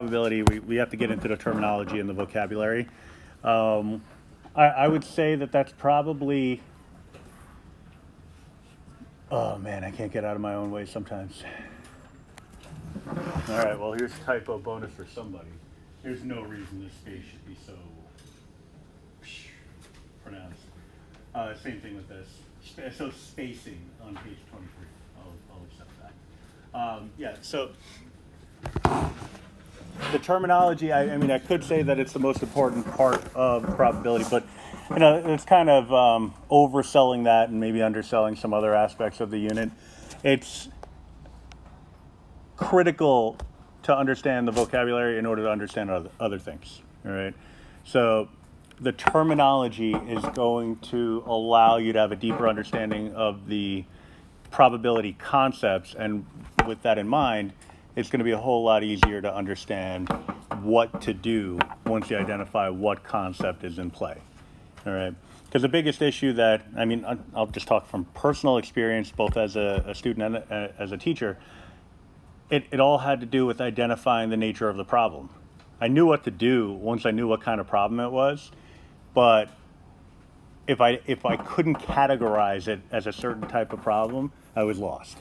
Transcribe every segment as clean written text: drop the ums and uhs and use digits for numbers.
probability, we have to get into the terminology and the vocabulary. I would say that that's probably, oh man, I can't get out of my own way sometimes. All right, well, here's a typo bonus for somebody. There's no reason this space should be so pronounced. Same thing with this. So spacing on page 23. I'll accept that. Yeah, so the terminology, I mean, I could say that it's the most important part of probability, but it's kind of overselling that and maybe underselling some other aspects of the unit. It's critical to understand the vocabulary in order to understand other things, all right? So the terminology is going to allow you to have a deeper understanding of the probability concepts, and with that in mind, it's going to be a whole lot easier to understand what to do once you identify what concept is in play, all right? Because the biggest issue that, I mean, I'll just talk from personal experience, both as a student and as a teacher, it all had to do with identifying the nature of the problem. I knew what to do once I knew what kind of problem it was, but if I couldn't categorize it as a certain type of problem, I was lost.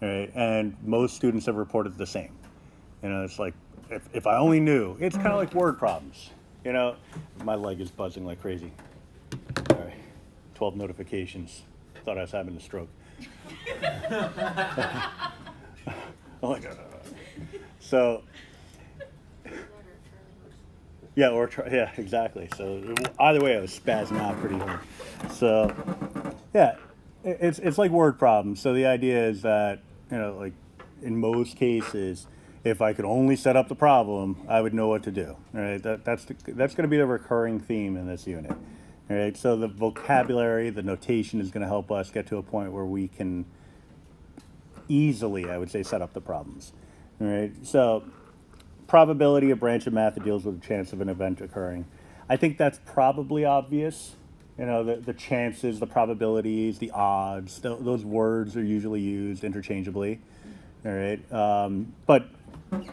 Right? And most students have reported the same. It's like, if I only knew, it's kind of like word problems. My leg is buzzing like crazy. All right, 12 notifications. Thought I was having a stroke. Oh my God. So, yeah, yeah, exactly. So either way, I was spazzing out pretty hard. So, yeah, it's like word problems. So the idea is that, like in most cases, if I could only set up the problem, I would know what to do. Right? That's going to be the recurring theme in this unit. All right. So the vocabulary, the notation is going to help us get to a point where we can easily, I would say, set up the problems. All right. So probability, a branch of math that deals with the chance of an event occurring. I think that's probably obvious. The chances, the probabilities, the odds, those words are usually used interchangeably. All right. But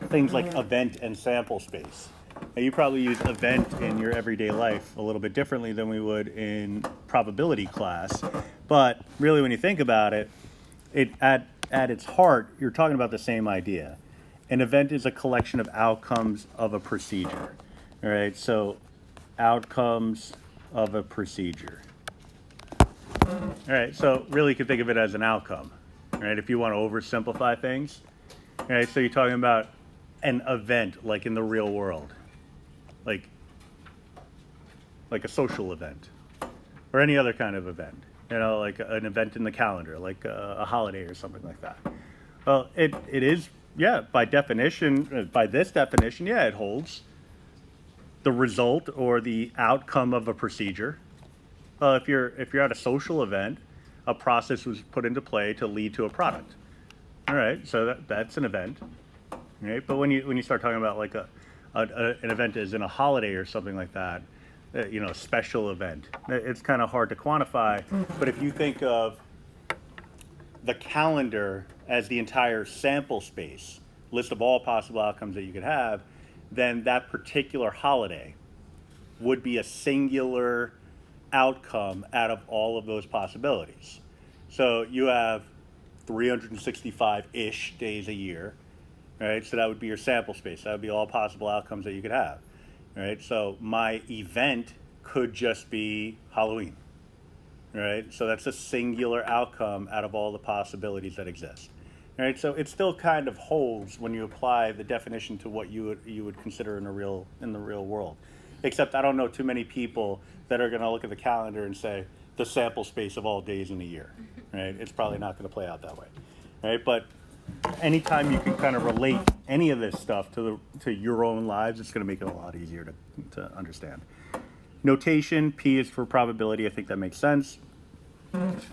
things like event and sample space. Now, you probably use event in your everyday life a little bit differently than we would in probability class. But really, when you think about it, at its heart, you're talking about the same idea. An event is a collection of outcomes of a procedure. All right, so outcomes of a procedure. All right, so really you can think of it as an outcome. All right, if you want to oversimplify things. All right, so you're talking about an event like in the real world, like a social event or any other kind of event. Like an event in the calendar, like a holiday or something like that. Well, it is, yeah, by definition, by this definition, yeah, it holds the result or the outcome of a procedure. If you're at a social event, a process was put into play to lead to a product. All right, so that's an event. Right? But when you start talking about like an event as in a holiday or something like that, a special event, it's kind of hard to quantify. But if you think of the calendar as the entire sample space, list of all possible outcomes that you could have, then that particular holiday would be a singular outcome out of all of those possibilities. So you have 365-ish days a year, right? So that would be your sample space. That would be all possible outcomes that you could have, right? So my event could just be Halloween, right? So that's a singular outcome out of all the possibilities that exist, right? So it still kind of holds when you apply the definition to what you would consider in the real world. Except I don't know too many people that are going to look at the calendar and say the sample space of all days in a year, right? It's probably not going to play out that way, right? But anytime you can kind of relate any of this stuff to your own lives, it's going to make it a lot easier to understand. Notation, P is for probability. I think that makes sense.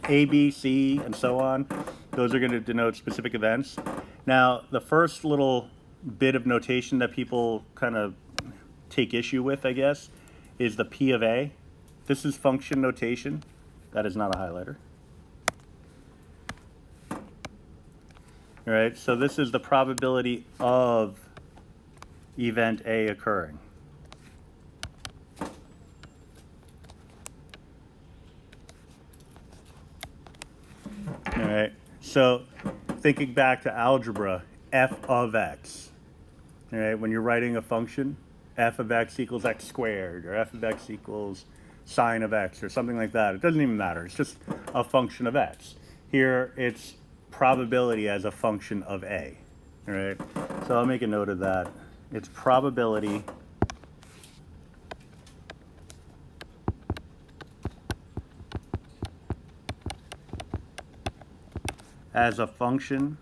A, B, C, and so on. Those are going to denote specific events. Now, the first little bit of notation that people kind of take issue with, I guess, is the P of A. This is function notation. That is not a highlighter. All right, so this is the probability of event A occurring. All right, so thinking back to algebra, f of x. All right, when you're writing a function, f of x equals x squared, or f of x equals sine of x, or something like that. It doesn't even matter. It's just a function of x. Here, it's probability as a function of a. All right, so I'll make a note of that. It's probability as a function,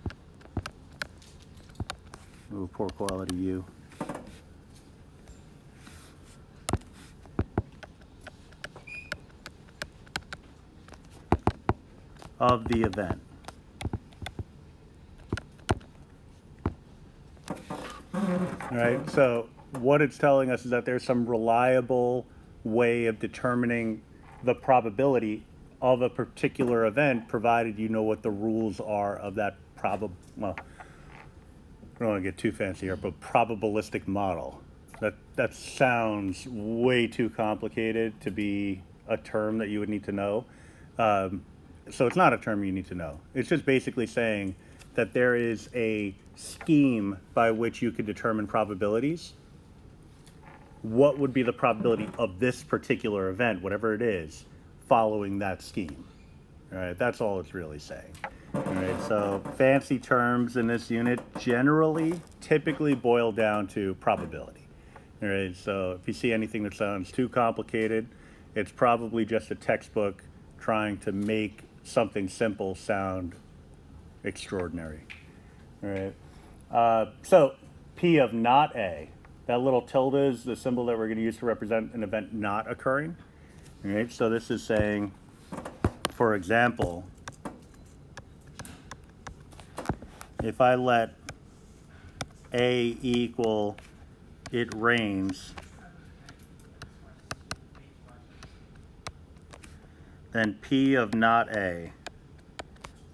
ooh, poor quality U, of the event. All right, so what it's telling us is that there's some reliable way of determining the probability of a particular event, provided you know what the rules are of that well, I don't want to get too fancy here, but probabilistic model. That sounds way too complicated to be a term that you would need to know. So it's not a term you need to know. It's just basically saying that there is a scheme by which you could determine probabilities. What would be the probability of this particular event, whatever it is, following that scheme? All right, that's all it's really saying. All right, so fancy terms in this unit generally, typically boil down to probability. All right, so if you see anything that sounds too complicated, it's probably just a textbook trying to make something simple sound extraordinary. All right, so P of not A, that little tilde is the symbol that we're going to use to represent an event not occurring. All right, so this is saying, for example, if I let A equal it rains, then P of not A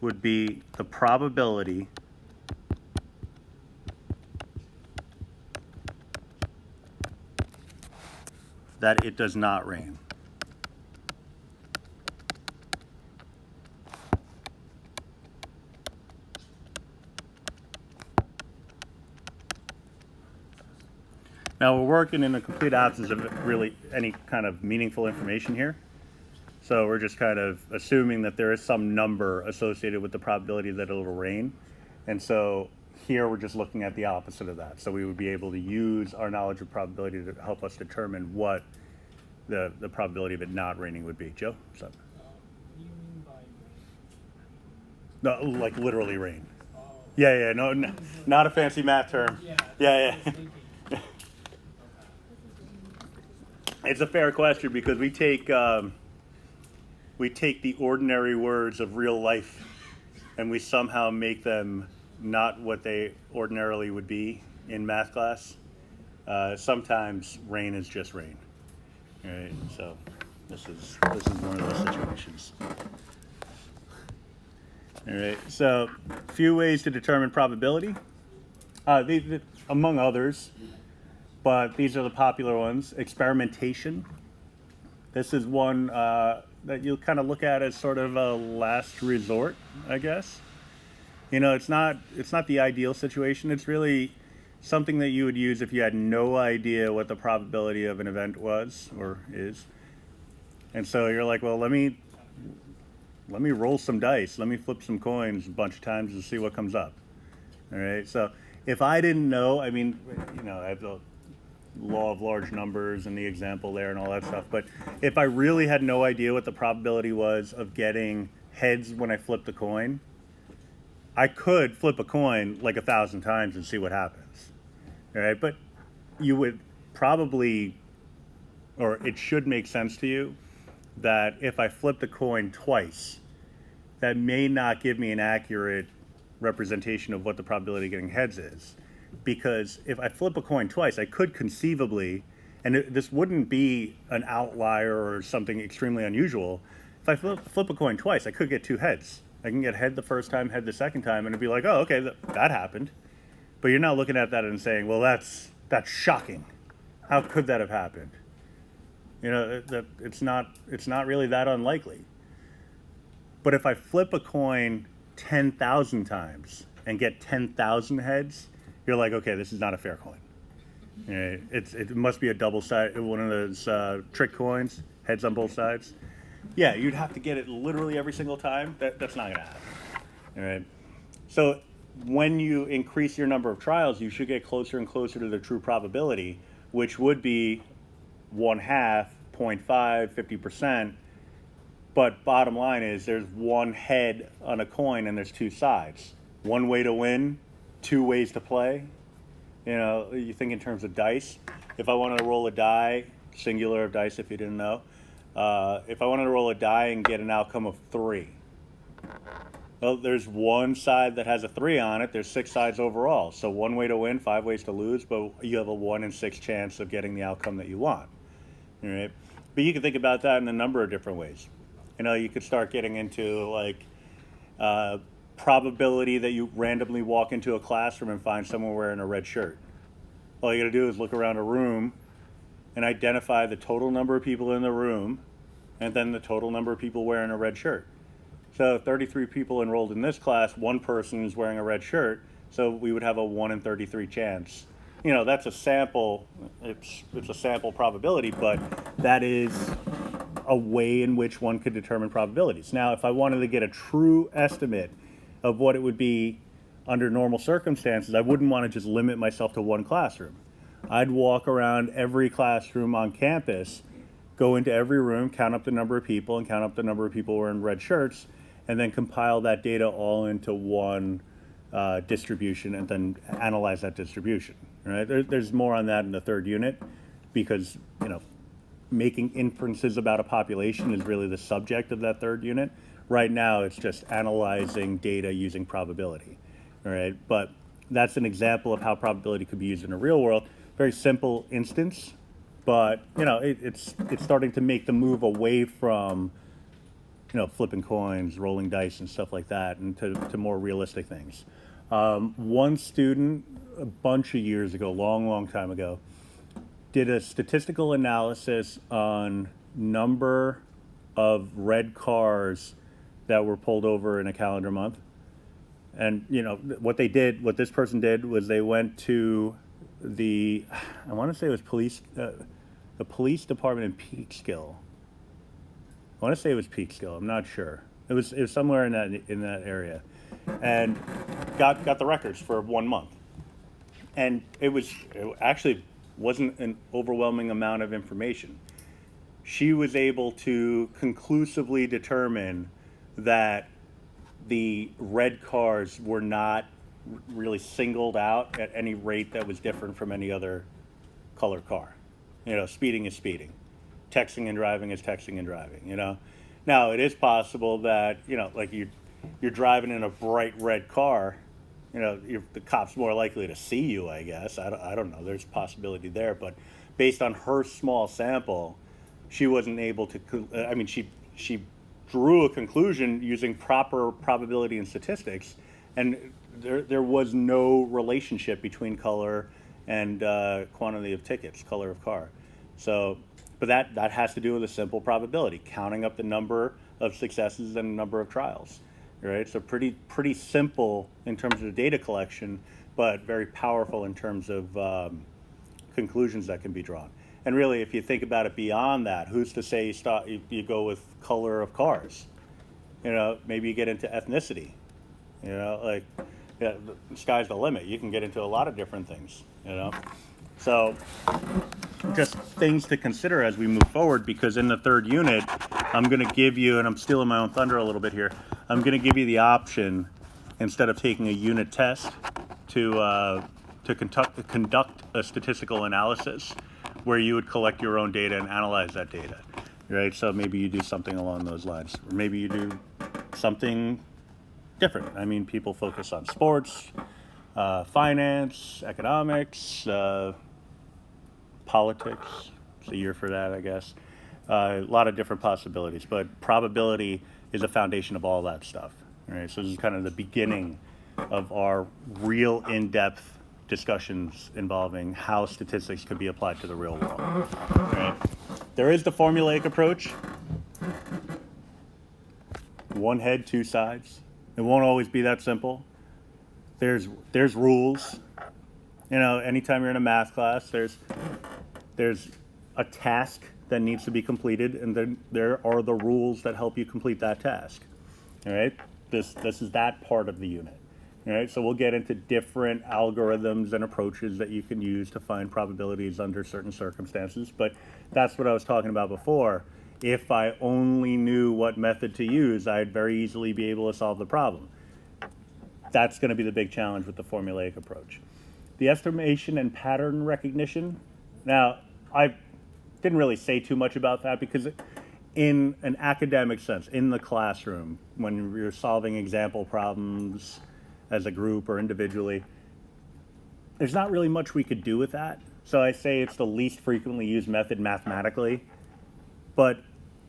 would be the probability that it does not rain. Now we're working in a complete absence of really any kind of meaningful information here. So we're just kind of assuming that there is some number associated with the probability that it'll rain. And so here we're just looking at the opposite of that. So we would be able to use our knowledge of probability to help us determine what the probability of it not raining would be. Joe, what's up? What do you mean by rain? No, like literally rain. Oh. Yeah, no, not a fancy math term. Yeah. It's a fair question because we take the ordinary words of real life and we somehow make them not what they ordinarily would be in math class. Sometimes rain is just rain. All right, so this is one of those situations. All right, so a few ways to determine probability. Among others, but these are the popular ones. Experimentation. This is one that you'll kind of look at as sort of a last resort, I guess. You know, it's not the ideal situation. It's really something that you would use if you had no idea what the probability of an event was or is. And so you're like, well, let me roll some dice. Let me flip some coins a bunch of times and see what comes up. All right. So if I didn't know, I mean, you know, I have the law of large numbers and the example there and all that stuff. But if I really had no idea what the probability was of getting heads when I flipped a coin, I could flip a coin like 1,000 times and see what happens. All right, but you would probably, or it should make sense to you, that if I flipped a coin twice, that may not give me an accurate representation of what the probability of getting heads is. Because if I flip a coin twice, I could conceivably, and this wouldn't be an outlier or something extremely unusual, if I flip a coin twice, I could get two heads. I can get head the first time, head the second time, and it'd be like, oh, okay, that happened. But you're not looking at that and saying, well, that's that's shocking. How could that have happened? You know, it's not really that unlikely. But if I flip a coin 10,000 times and get 10,000 heads, you're like, okay, this is not a fair coin. You know, it must be a double side, one of those trick coins, heads on both sides. Yeah, you'd have to get it literally every single time. That's not gonna happen. All right. So when you increase your number of trials, you should get closer and closer to the true probability, which would be 1/2, 0.5, 50%. But bottom line is there's one head on a coin and there's two sides. One way to win, two ways to play. You know, you think in terms of dice. If I wanted to roll a die, singular of dice if you didn't know, if I wanted to roll a die and get an outcome of 3, well, there's one side that has a 3 on it. There's 6 sides overall. So one way to win, 5 ways to lose, but you have a 1 in 6 chance of getting the outcome that you want. All right? But you can think about that in a number of different ways. You know, you could start getting into like probability that you randomly walk into a classroom and find someone wearing a red shirt. All you got to do is look around a room and identify the total number of people in the room and then the total number of people wearing a red shirt. So 33 people enrolled in this class, one person is wearing a red shirt, so we would have a 1 in 33 chance. You know, that's a sample, it's a sample probability, but that is a way in which one could determine probabilities. Now, if I wanted to get a true estimate of what it would be under normal circumstances, I wouldn't want to just limit myself to one classroom. I'd walk around every classroom on campus, go into every room, count up the number of people, and count up the number of people wearing red shirts, and then compile that data all into one distribution and then analyze that distribution. Right? There's more on that in the third unit because, you know, making inferences about a population is really the subject of that third unit. Right now, it's just analyzing data using probability. All right, but that's an example of how probability could be used in the real world. Very simple instance, but you know, it's starting to make the move away from, you know, flipping coins, rolling dice, and stuff like that, and to more realistic things. One student, a bunch of years ago, long time ago, did a statistical analysis on number of red cars that were pulled over in a calendar month. And you know what this person did was they went to I want to say it was the police department in Peekskill. I want to say it was Peekskill. I'm not sure. It was somewhere in that area, and got the records for 1 month. And it actually wasn't an overwhelming amount of information. She was able to conclusively determine that the red cars were not really singled out at any rate that was different from any other color car. You know, speeding is speeding. Texting and driving is texting and driving, you know. Now, it is possible that, you know, like you're driving in a bright red car, you know, the cop's more likely to see you, I guess. I don't know. There's a possibility there. But based on her small sample, she wasn't able to, I mean, she drew a conclusion using proper probability and statistics, and there was no relationship between color and quantity of tickets, color of car. So, but that has to do with a simple probability, counting up the number of successes and number of trials. Right, so pretty simple in terms of the data collection, but very powerful in terms of conclusions that can be drawn. And really, if you think about it beyond that, who's to say you go with color of cars? You know, maybe you get into ethnicity. You know, like, yeah, the sky's the limit. You can get into a lot of different things. You know, so just things to consider as we move forward. Because in the third unit, I'm going to give you, and I'm stealing my own thunder a little bit here, I'm going to give you the option, instead of taking a unit test, to conduct a statistical analysis where you would collect your own data and analyze that data, right? So maybe you do something along those lines, or maybe you do something different. I mean, people focus on sports, finance, economics, politics. It's a year for that, I guess. A lot of different possibilities, but probability is a foundation of all that stuff. Right? So this is kind of the beginning of our real in-depth discussions involving how statistics could be applied to the real world. Right? There is the formulaic approach. One head, two sides. It won't always be that simple. There's rules. You know, anytime you're in a math class, there's a task that needs to be completed, and then there are the rules that help you complete that task. All right? This is that part of the unit. All right? So we'll get into different algorithms and approaches that you can use to find probabilities under certain circumstances, but that's what I was talking about before. If I only knew what method to use, I'd very easily be able to solve the problem. That's going to be the big challenge with the formulaic approach. The estimation and pattern recognition. Now, I didn't really say too much about that because in an academic sense, in the classroom, when you're solving example problems as a group or individually, there's not really much we could do with that. So I say it's the least frequently used method mathematically, but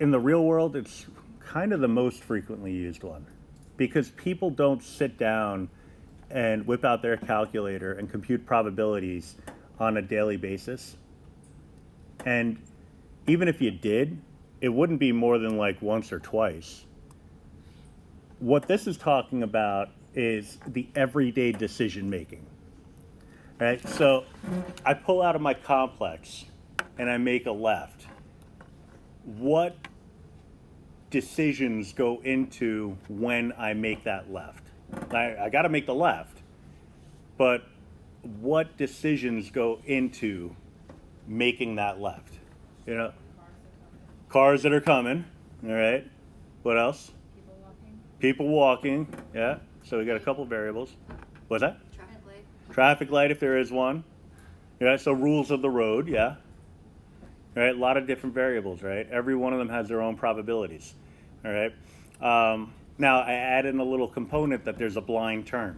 in the real world, it's kind of the most frequently used one because people don't sit down and whip out their calculator and compute probabilities on a daily basis. And even if you did, it wouldn't be more than like once or twice. What this is talking about is the everyday decision making. Right? So I pull out of my complex and I make a left. What decisions go into when I make that left? I got to make the left, but what decisions go into making that left? You know, cars that are coming. All right. What else? People walking. People walking. Yeah. So we got a couple variables. What's that? Traffic light. Traffic light, if there is one. Yeah. So rules of the road. Yeah. All right. A lot of different variables. Right. Every one of them has their own probabilities. All right. Now I add in a little component that there's a blind turn.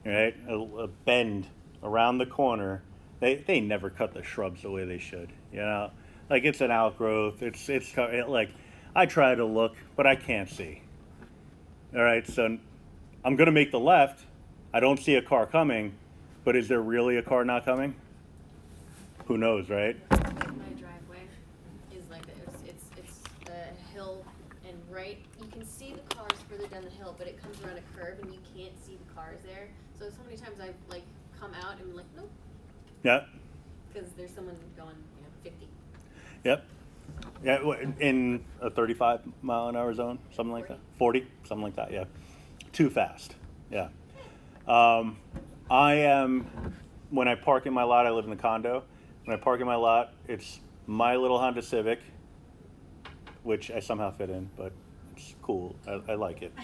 All right. A bend around the corner. They never cut the shrubs the way they should, you know? Like, it's an outgrowth. It's like, I try to look, but I can't see. All right, so I'm going to make the left. I don't see a car coming, but is there really a car not coming? Who knows, right? My driveway is like it's a hill, and right, you can see the cars further down the hill, but it comes around a curve, and you can't see the cars there. So many times I've like come out and like, nope. Yeah. Because there's someone going, 50. Yep. Yeah, in a 35 mile an hour zone, something like that. 40, something like that. Yeah. Too fast. Yeah. I am, when I park in my lot, I live in a condo. When I park in my lot, it's my little Honda Civic, which I somehow fit in, but it's cool. I like it.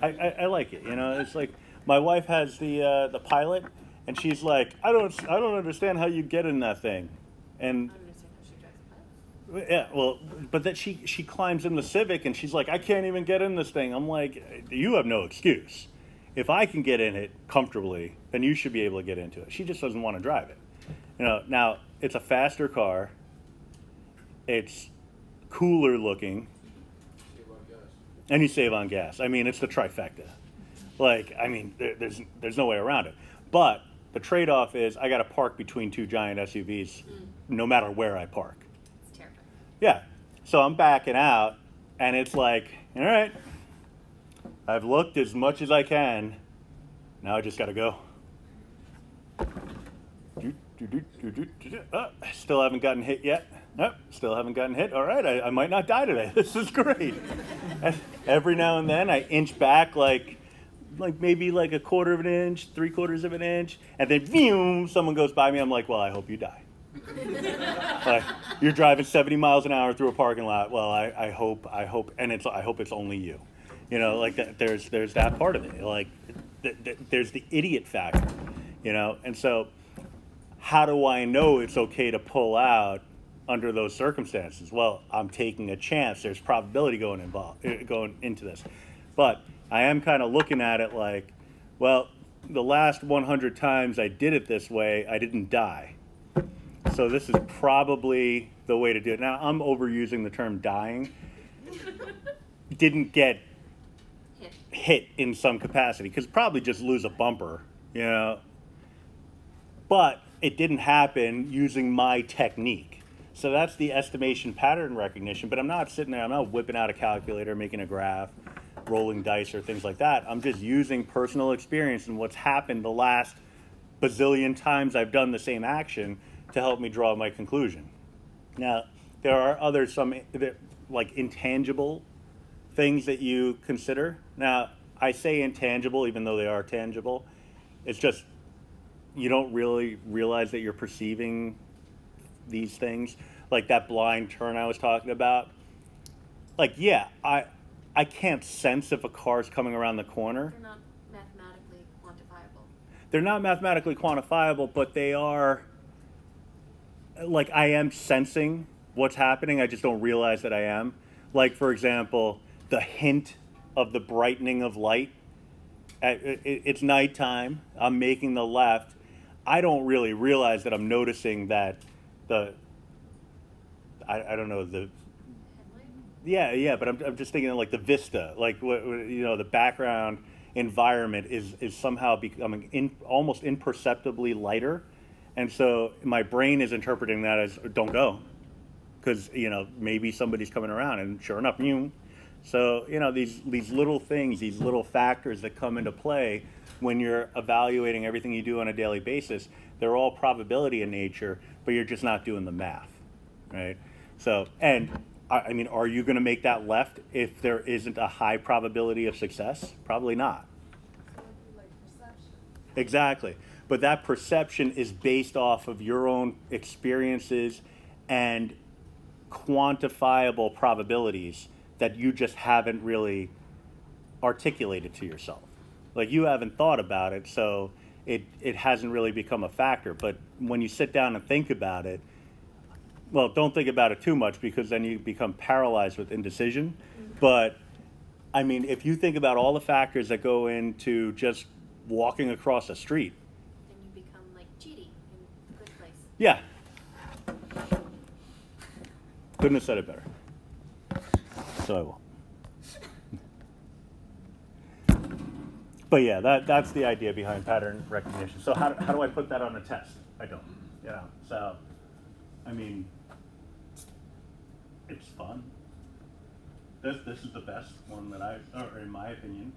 I like it. You know, it's like my wife has the Pilot. And she's like, I don't understand how you get in that thing. And I don't understand how she drives a bike. yeah, well, but that she climbs in the Civic and she's like, I can't even get in this thing. I'm like, you have no excuse. If I can get in it comfortably, then you should be able to get into it. She just doesn't want to drive it. You know, now it's a faster car. It's cooler looking. Save on gas. And you save on gas. I mean, it's the trifecta. Like, I mean, there's no way around it. But the trade-off is I got to park between two giant SUVs no matter where I park. It's terrifying. Yeah. So I'm backing out, and it's like, all right, I've looked as much as I can. Now I just got to go. Still haven't gotten hit yet. Nope, still haven't gotten hit. All right, I might not die today. This is great. And every now and then I inch back like maybe like a quarter of an inch, 3/4 of an inch, and then boom, someone goes by me. I'm like, well, I hope you die. Like, you're driving 70 miles an hour through a parking lot. Well, I hope, and I hope it's only you. You know, like that. There's that part of it. Like, there's the idiot factor. You know, and so how do I know it's okay to pull out under those circumstances? Well, I'm taking a chance. There's probability going into this, but I am kind of looking at it like, well, the last 100 times I did it this way, I didn't die. So this is probably the way to do it. Now, I'm overusing the term dying. Didn't get hit in some capacity, because probably just lose a bumper, you know. but it didn't happen using my technique. So that's the estimation pattern recognition, but I'm not sitting there, I'm not whipping out a calculator, making a graph, rolling dice or things like that. I'm just using personal experience and what's happened the last bazillion times I've done the same action to help me draw my conclusion. Now, there are other like intangible things that you consider. Now, I say intangible even though they are tangible. It's just you don't really realize that you're perceiving these things, like that blind turn I was talking about. Like, yeah, I can't sense if a car's coming around the corner. They're not mathematically quantifiable. They're not mathematically quantifiable, but they are, like, I am sensing what's happening. I just don't realize that I am. Like, for example, the hint of the brightening of light. It's nighttime. I'm making the left. I don't really realize that I'm noticing that I don't know, the Headlight? yeah, but I'm just thinking of like the vista, like the background environment is somehow becoming almost imperceptibly lighter, and so my brain is interpreting that as don't go, because maybe somebody's coming around, and sure enough, so these little things, these little factors that come into play when you're evaluating everything you do on a daily basis, they're all probability in nature, but you're just not doing the math, right? So, and I mean, are you going to make that left if there isn't a high probability of success? Probably not. So it'd be like perception. Exactly. But that perception is based off of your own experiences and quantifiable probabilities that you just haven't really articulated to yourself. Like you haven't thought about it, so it hasn't really become a factor. But when you sit down and think about it, well, don't think about it too much because then you become paralyzed with indecision. But I mean, if you think about all the factors that go into just walking across a street, Then you become like Judy in Good Place. yeah, couldn't have said it better. So I won't. But yeah, that's the idea behind pattern recognition. So how do I put that on a test? I don't. So, I mean, it's fun. This is the best one or in my opinion,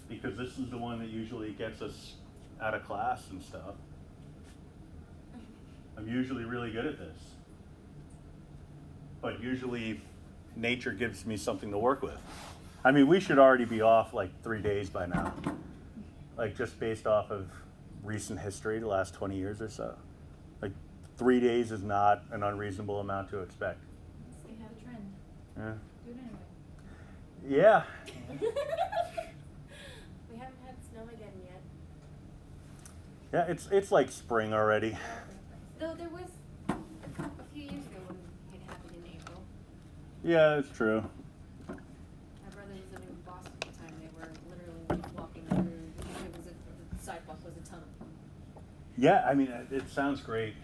because this is the one that usually gets us out of class and stuff. I'm usually really good at this. But usually nature gives me something to work with. I mean, we should already be off like 3 days by now. Like just based off of recent history, the last 20 years or so. Like 3 days is not an unreasonable amount to expect. We have a trend. Yeah. Do it anyway. Yeah. We haven't had snow again yet. Yeah, it's like spring already. Though there was a few years ago when it happened in April. Yeah, it's true. My brother was living in Boston at the time. They were literally walking through. The sidewalk was a tunnel. Yeah, I mean, it sounds great.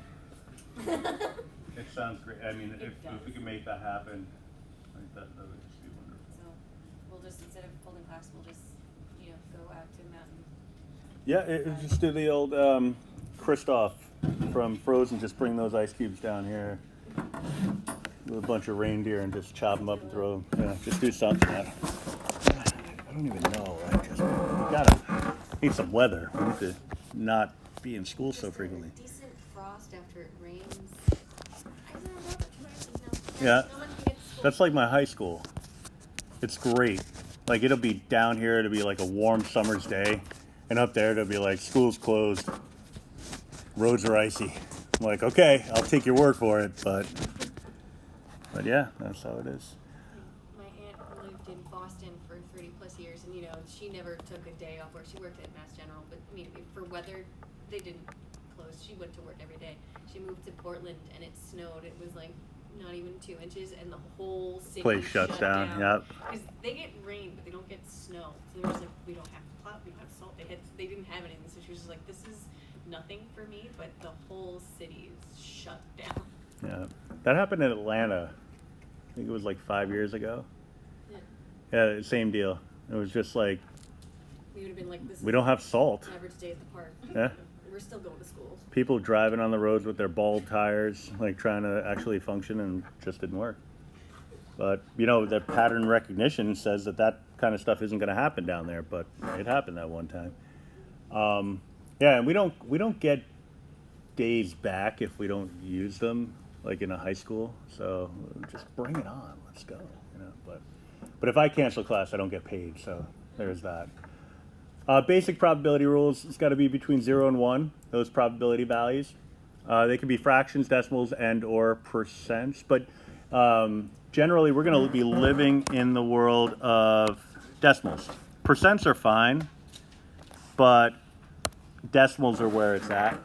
It sounds great. I mean, if we could make that happen, like that would just be wonderful. So we'll just, instead of holding class, we'll just, go out to the mountain. Yeah, just do the old Kristoff from Frozen. Just bring those ice cubes down here with a bunch of reindeer and just chop them up and throw them. Yeah, just do something. I don't even know. We need some weather. We need to not be in school so frequently. Decent frost after it rains. Yeah, that's like my high school. It's great. Like it'll be down here, it'll be like a warm summer's day, and up there it'll be like school's closed, roads are icy. I'm like, okay, I'll take your word for it, but yeah, that's how it is. My aunt lived in Boston for 30 plus years, and she never took a day off work. She worked at Mass General, but for weather, they didn't close. She went to work every day. She moved to Portland, and it snowed. It was like not even 2 inches, and the whole city Place shuts down. Yep. Because they get rain, but they don't get snow. So they were just like, we don't have plow, we don't have salt. They didn't have anything. So she was just like, this is nothing for me, but the whole city is shut down. Yeah, that happened in Atlanta. I think it was like 5 years ago. Yeah, same deal. It was just like We would have been like, this we is don't have salt. an average day at the park. Yeah. we're still going to school. People driving on the roads with their bald tires, like trying to actually function, and just didn't work. But you know, the pattern recognition says that that kind of stuff isn't going to happen down there, but it happened that one time. Yeah, and we don't get days back if we don't use them, like in a high school. So just bring it on, let's go. You know, but if I cancel class, I don't get paid. So there's that. Basic probability rules, it's got to be between 0 and 1, those probability values. They can be fractions, decimals, and or percents, but generally we're going to be living in the world of decimals. Percents are fine, but decimals are where it's at.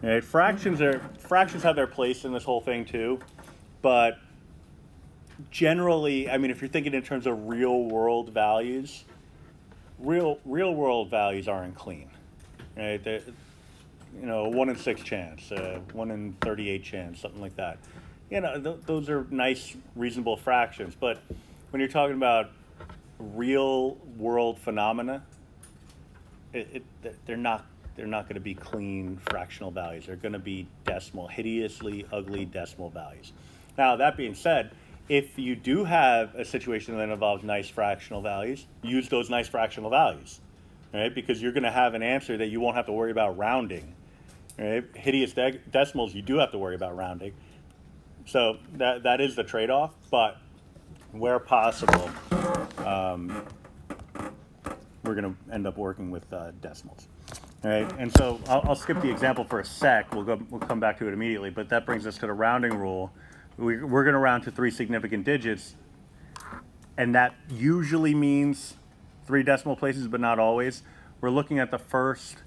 Okay, fractions have their place in this whole thing too, but generally, I mean, if you're thinking in terms of real world values, real world values aren't clean, right? You know, a 1 in 6 chance, 1 in 38 chance, something like that. You know, those are nice, reasonable fractions. But when you're talking about real world phenomena, they're not going to be clean fractional values. They're going to be decimal, hideously ugly decimal values. Now, that being said, if you do have a situation that involves nice fractional values, use those nice fractional values, right? Because you're going to have an answer that you won't have to worry about rounding, right? Hideous decimals, you do have to worry about rounding. So that is the trade-off, but where possible, we're going to end up working with decimals. All right, and so I'll skip the example for a sec. We'll come back to it immediately, but that brings us to the rounding rule. We're going to round to 3 significant digits, and that usually means 3 decimal places, but not always. We're looking at the first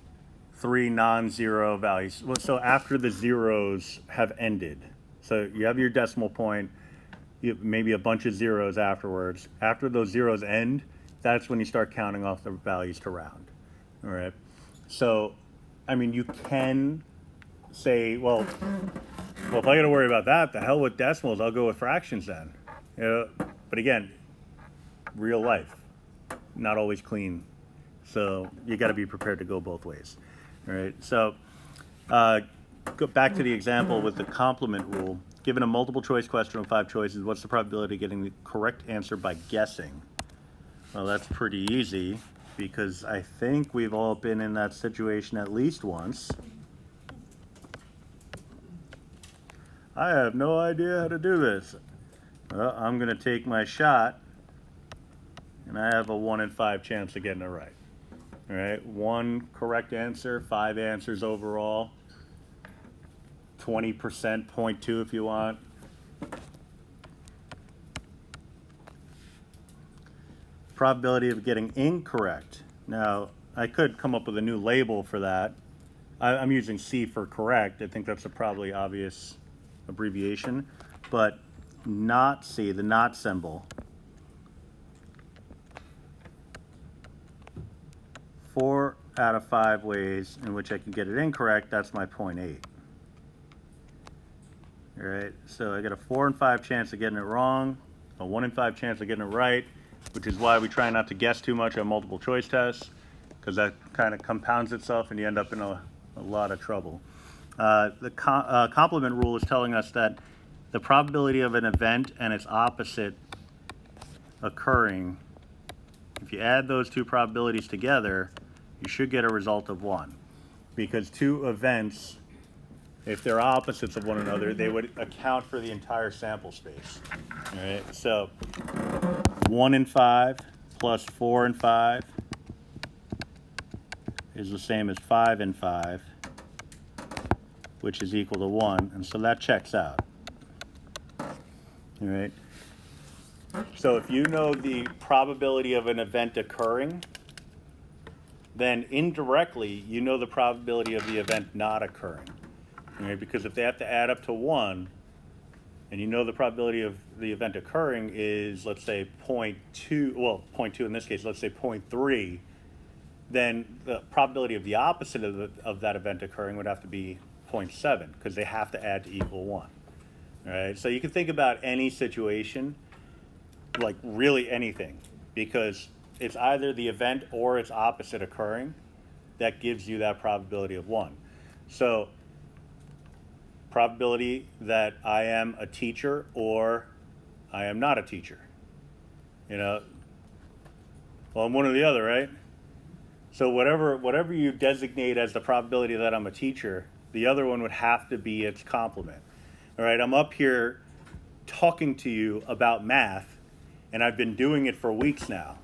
3 non-zero values. So after the zeros have ended, so you have your decimal point, you have maybe a bunch of zeros afterwards. After those zeros end, that's when you start counting off the values to round. All right. So, I mean, you can say, well, if I got to worry about that, the hell with decimals, I'll go with fractions then. You know, but again, real life, not always clean. So you got to be prepared to go both ways. All right. So go back to the example with the complement rule. Given a multiple choice question with 5 choices, what's the probability of getting the correct answer by guessing? Well, that's pretty easy, because I think we've all been in that situation at least once. I have no idea how to do this. Well, I'm going to take my shot, and I have a 1 in 5 chance of getting it right. All right, 1 correct answer, 5 answers overall, 20%, 0.2 if you want. Probability of getting incorrect. Now, I could come up with a new label for that. I'm using C for correct. I think that's a probably obvious abbreviation, but not C, the not symbol. 4 out of 5 ways in which I can get it incorrect, that's my 0.8. All right, so I got a 4 in 5 chance of getting it wrong, a 1 in 5 chance of getting it right, which is why we try not to guess too much on multiple choice tests, because that kind of compounds itself and you end up in a lot of trouble. The complement rule is telling us that the probability of an event and its opposite occurring, if you add those 2 probabilities together, you should get a result of 1. Because 2 events, if they're opposites of one another, they would account for the entire sample space. All right, so 1 in 5 plus 4 in 5 is the same as 5 in 5, which is equal to 1, and so that checks out. All right. So if you know the probability of an event occurring, then indirectly you know the probability of the event not occurring. All right? Because if they have to add up to 1, and you know the probability of the event occurring is, let's say, 0.2, well, 0.2 in this case, let's say 0.3, then the probability of the opposite of that event occurring would have to be 0.7, because they have to add to equal 1. All right, so you can think about any situation, like really anything, because it's either the event or its opposite occurring, that gives you that probability of 1. So probability that I am a teacher or I am not a teacher. You know, well, I'm one or the other, right? So whatever you designate as the probability that I'm a teacher, the other one would have to be its complement. All right, I'm up here talking to you about math, and I've been doing it for weeks now.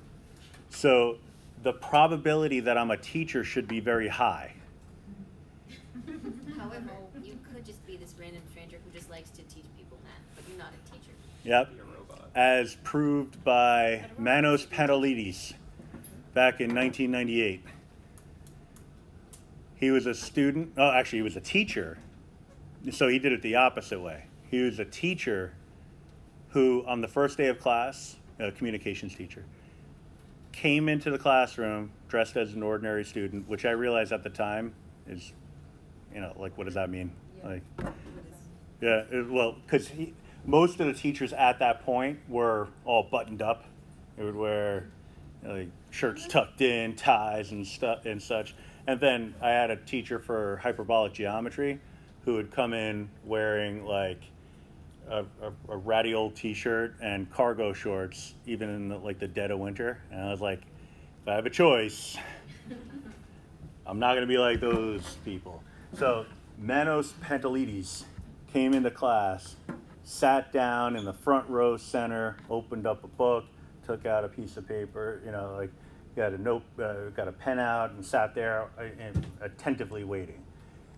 So the probability that I'm a teacher should be very high. However, you could just be this random stranger who just likes to teach people math, but you're not a teacher. Yep. As proved by Manos Pantelidis back in 1998. He was a student, oh, actually, he was a teacher. So he did it the opposite way. He was a teacher who, on the first day of class, a communications teacher, came into the classroom dressed as an ordinary student, which I realized at the time is, you know, like, what does that mean? Yeah. Like, yeah, well, because most of the teachers at that point were all buttoned up. They would wear, you know, like shirts tucked in, ties and stuff and such. And then I had a teacher for hyperbolic geometry who would come in wearing like a ratty old T-shirt and cargo shorts, even in the dead of winter. And I was like, if I have a choice, I'm not going to be like those people. So Manos Pantelidis came into class, sat down in the front row center, opened up a book, took out a piece of paper, you know, like got a note, got a pen out, and sat there and attentively waiting.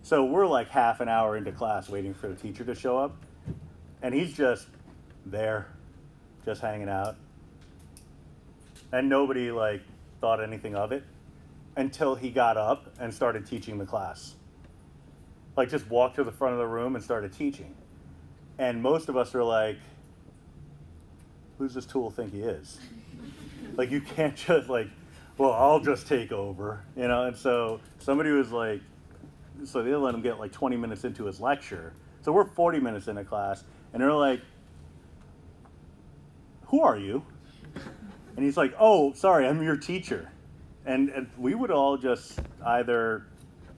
So we're like half an hour into class waiting for the teacher to show up, and he's just there, just hanging out, and nobody like thought anything of it until he got up and started teaching the class. Like just walked to the front of the room and started teaching. And most of us are like, who's this tool think he is? Like you can't just like, well, I'll just take over, you know? And so somebody was like, so they let him get like 20 minutes into his lecture. So we're 40 minutes into class, and they're like, who are you? And he's like, oh, sorry, I'm your teacher. And we would all just either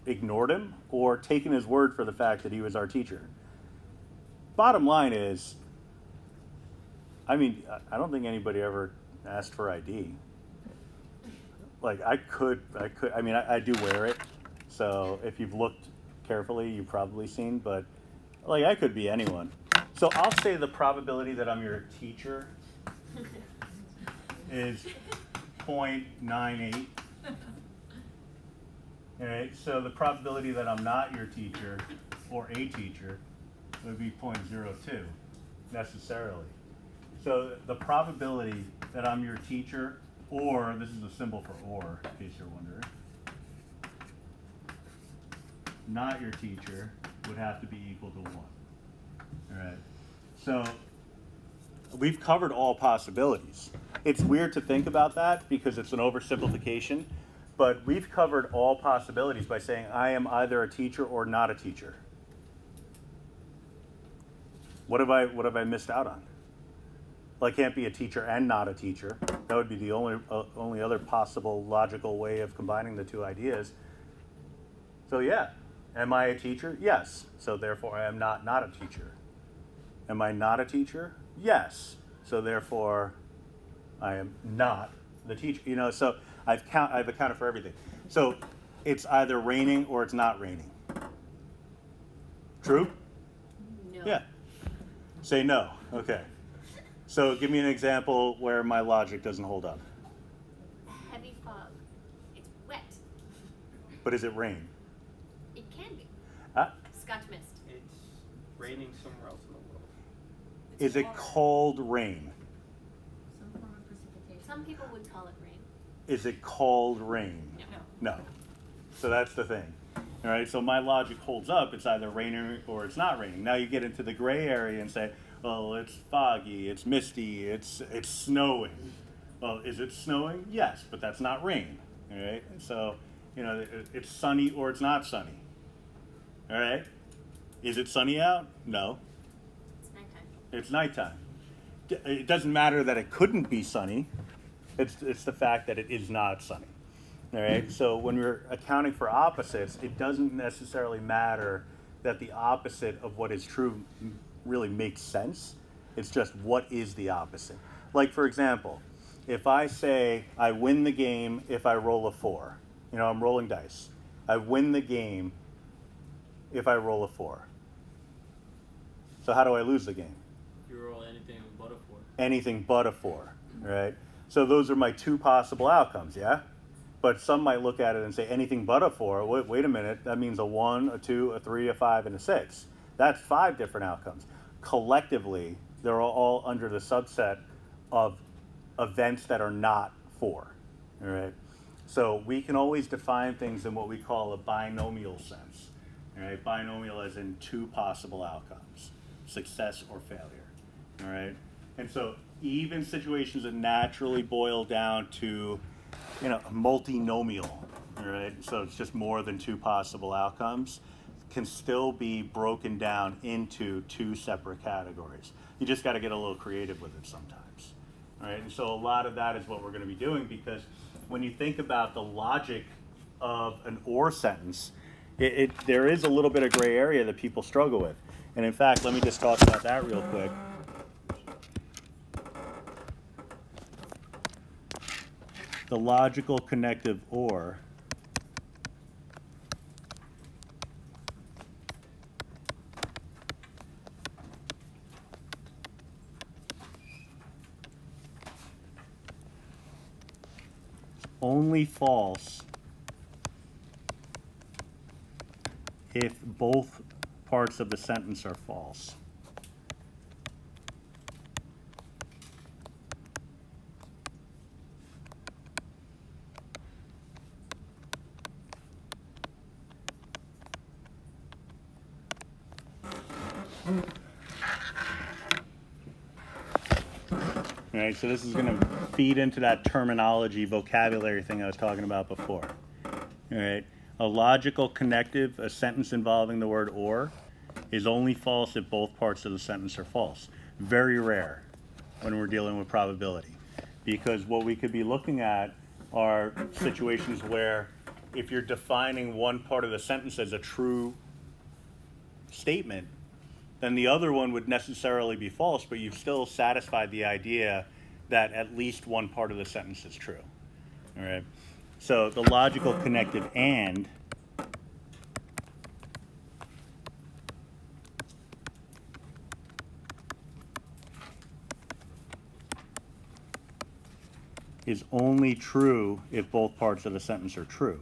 ignored him or taken his word for the fact that he was our teacher. Bottom line is, I mean, I don't think anybody ever asked for ID. Like I mean, I do wear it. So if you've looked carefully, you've probably seen, but like I could be anyone. So I'll say the probability that I'm your teacher is 0.98. All right, so the probability that I'm not your teacher or a teacher would be 0.02 necessarily. So the probability that I'm your teacher, or this is a symbol for or, in case you're wondering, not your teacher would have to be equal to 1. All right, so we've covered all possibilities. It's weird to think about that because it's an oversimplification, but we've covered all possibilities by saying I am either a teacher or not a teacher. What have I missed out on? Well, I can't be a teacher and not a teacher. That would be the only other possible logical way of combining the two ideas. So yeah, am I a teacher? Yes. So therefore I am not a teacher. Am I not a teacher? Yes. So therefore I am not the teacher. You know, so I've accounted for everything. So it's either raining or it's not raining. True? No. Yeah. Say no. Okay. So give me an example where my logic doesn't hold up. Heavy fog. It's wet. But is it rain? It can be. Scotch mist. It's raining somewhere else in the world. Is it called rain? Some form of precipitation. Some people would call it rain. Is it called rain? No. No. So that's the thing. All right, so my logic holds up. It's either raining or it's not raining. Now you get into the gray area and say, well, it's foggy, it's misty, it's snowing. Well, is it snowing? Yes, but that's not rain. All right, so, you know, it's sunny or it's not sunny. All right, is it sunny out? No. It's nighttime. It's nighttime. It doesn't matter that it couldn't be sunny. It's the fact that it is not sunny. All right. So when we're accounting for opposites, it doesn't necessarily matter that the opposite of what is true really makes sense. It's just what is the opposite. Like for example, if I say I win the game if I roll a 4, you know, I'm rolling dice. I win the game if I roll a 4. So how do I lose the game? You roll anything but a 4. Anything but a 4, right? So those are my two possible outcomes, yeah? But some might look at it and say anything but a 4. Wait a minute, that means a 1, a 2, a 3, a 5, and a 6. That's 5 different outcomes. Collectively, they're all under the subset of events that are not 4, all right? So we can always define things in what we call a binomial sense, all right? Binomial as in two possible outcomes, success or failure, all right? And so even situations that naturally boil down to, you know, a multinomial, all right? So it's just more than two possible outcomes, can still be broken down into two separate categories. You just got to get a little creative with it sometimes, all right? And so a lot of that is what we're going to be doing, because when you think about the logic of an or sentence, there is a little bit of gray area that people struggle with. And in fact, let me just talk about that real quick. The logical connective or only false if both parts of the sentence are false. All right, so this is going to feed into that terminology, vocabulary thing I was talking about before. All right, a logical connective, a sentence involving the word or, is only false if both parts of the sentence are false. Very rare when we're dealing with probability, because what we could be looking at are situations where if you're defining one part of the sentence as a true statement, then the other one would necessarily be false, but you've still satisfied the idea that at least one part of the sentence is true. All right. So the logical connective and is only true if both parts of the sentence are true.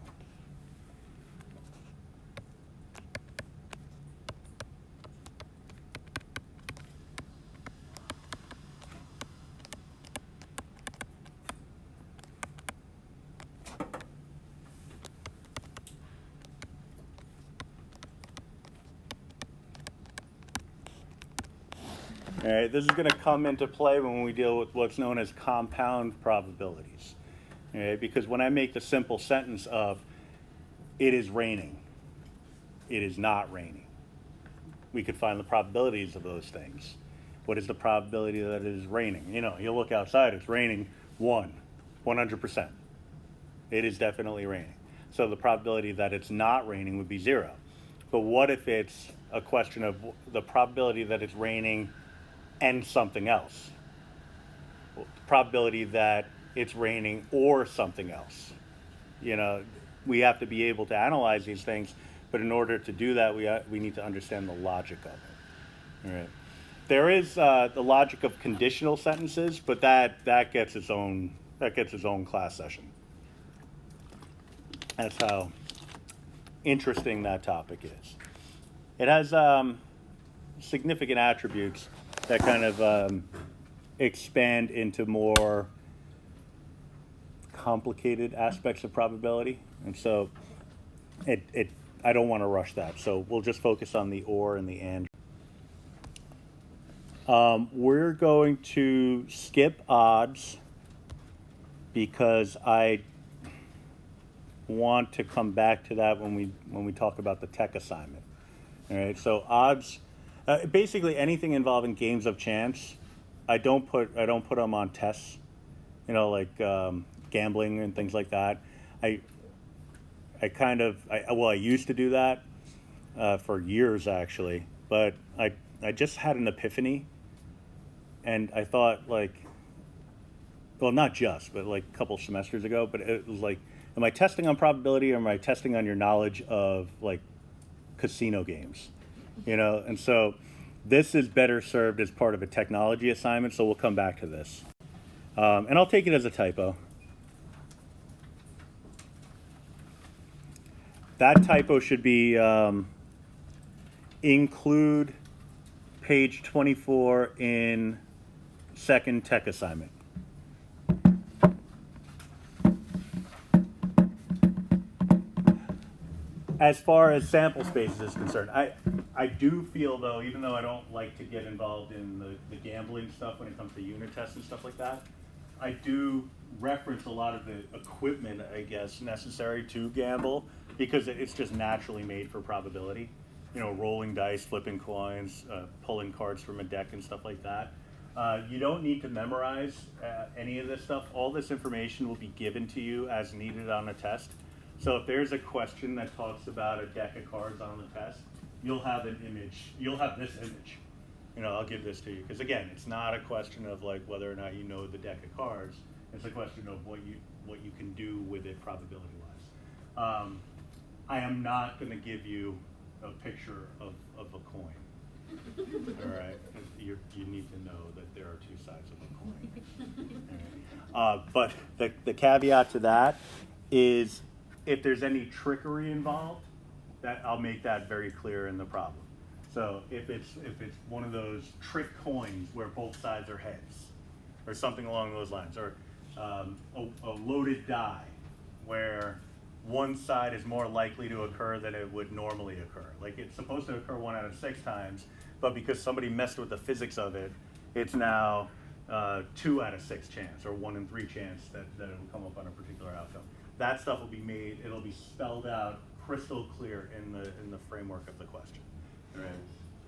All right, this is going to come into play when we deal with what's known as compound probabilities. All right, because when I make the simple sentence of it is raining, it is not raining, we could find the probabilities of those things. What is the probability that it is raining? You know, you look outside, it's raining 100%. It is definitely raining. So the probability that it's not raining would be 0. But what if it's a question of the probability that it's raining and something else? Well, the probability that it's raining or something else. You know, we have to be able to analyze these things, but in order to do that, we need to understand the logic of it. All right. There is the logic of conditional sentences, but that gets its own class session. That's how interesting that topic is. It has significant attributes that kind of expand into more complicated aspects of probability, and so I don't want to rush that. So we'll just focus on the or and the and. We're going to skip odds because I want to come back to that when we talk about the tech assignment. All right, so odds, basically anything involving games of chance, I don't put them on tests, you know, like gambling and things like that. I used to do that for years actually, but I just had an epiphany, and I thought like, well, not just, but like a couple semesters ago, but it was like, am I testing on probability or am I testing on your knowledge of like casino games? You know, and so this is better served as part of a technology assignment, so we'll come back to this. And I'll take it as a typo. That typo should be include page 24 in second tech assignment. As far as sample spaces is concerned, I do feel though, even though I don't like to get involved in the gambling stuff when it comes to unit tests and stuff like that, I do reference a lot of the equipment, I guess, necessary to gamble, because it's just naturally made for probability. You know, rolling dice, flipping coins, pulling cards from a deck and stuff like that. You don't need to memorize any of this stuff. All this information will be given to you as needed on a test. So if there's a question that talks about a deck of cards on the test, you'll have an image. You'll have this image. You know, I'll give this to you. Because again, it's not a question of like whether or not you know the deck of cards. It's a question of what you can do with it probability-wise. I am not going to give you a picture of a coin. All right? You need to know that there are two sides of a coin. All right? But the caveat to that is, if there's any trickery involved, that I'll make that very clear in the problem. So if it's one of those trick coins where both sides are heads, or something along those lines, or a loaded die where one side is more likely to occur than it would normally occur. Like it's supposed to occur 1 out of 6 times, but because somebody messed with the physics of it, it's now 2 out of 6 chance, or 1 in 3 chance that it will come up on a particular outcome. That stuff will be made, it'll be spelled out crystal clear in the framework of the question. Right?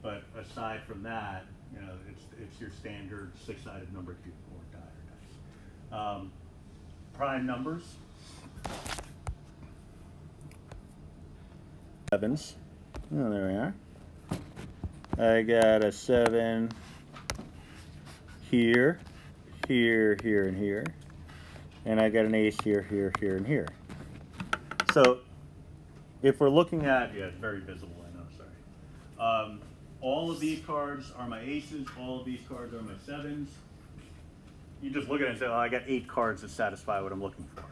But aside from that, you know, it's your standard 6-sided number cube or die or dice. Prime numbers. Sevens. Oh, there we are. I got a 7 here, here, here, and here. And I got an ace here, here, here, and here. So if we're looking at, yeah, it's very visible, I know, sorry. All of these cards are my aces, all of these cards are my 7s. You just look at it and say, oh, I got 8 cards that satisfy what I'm looking for.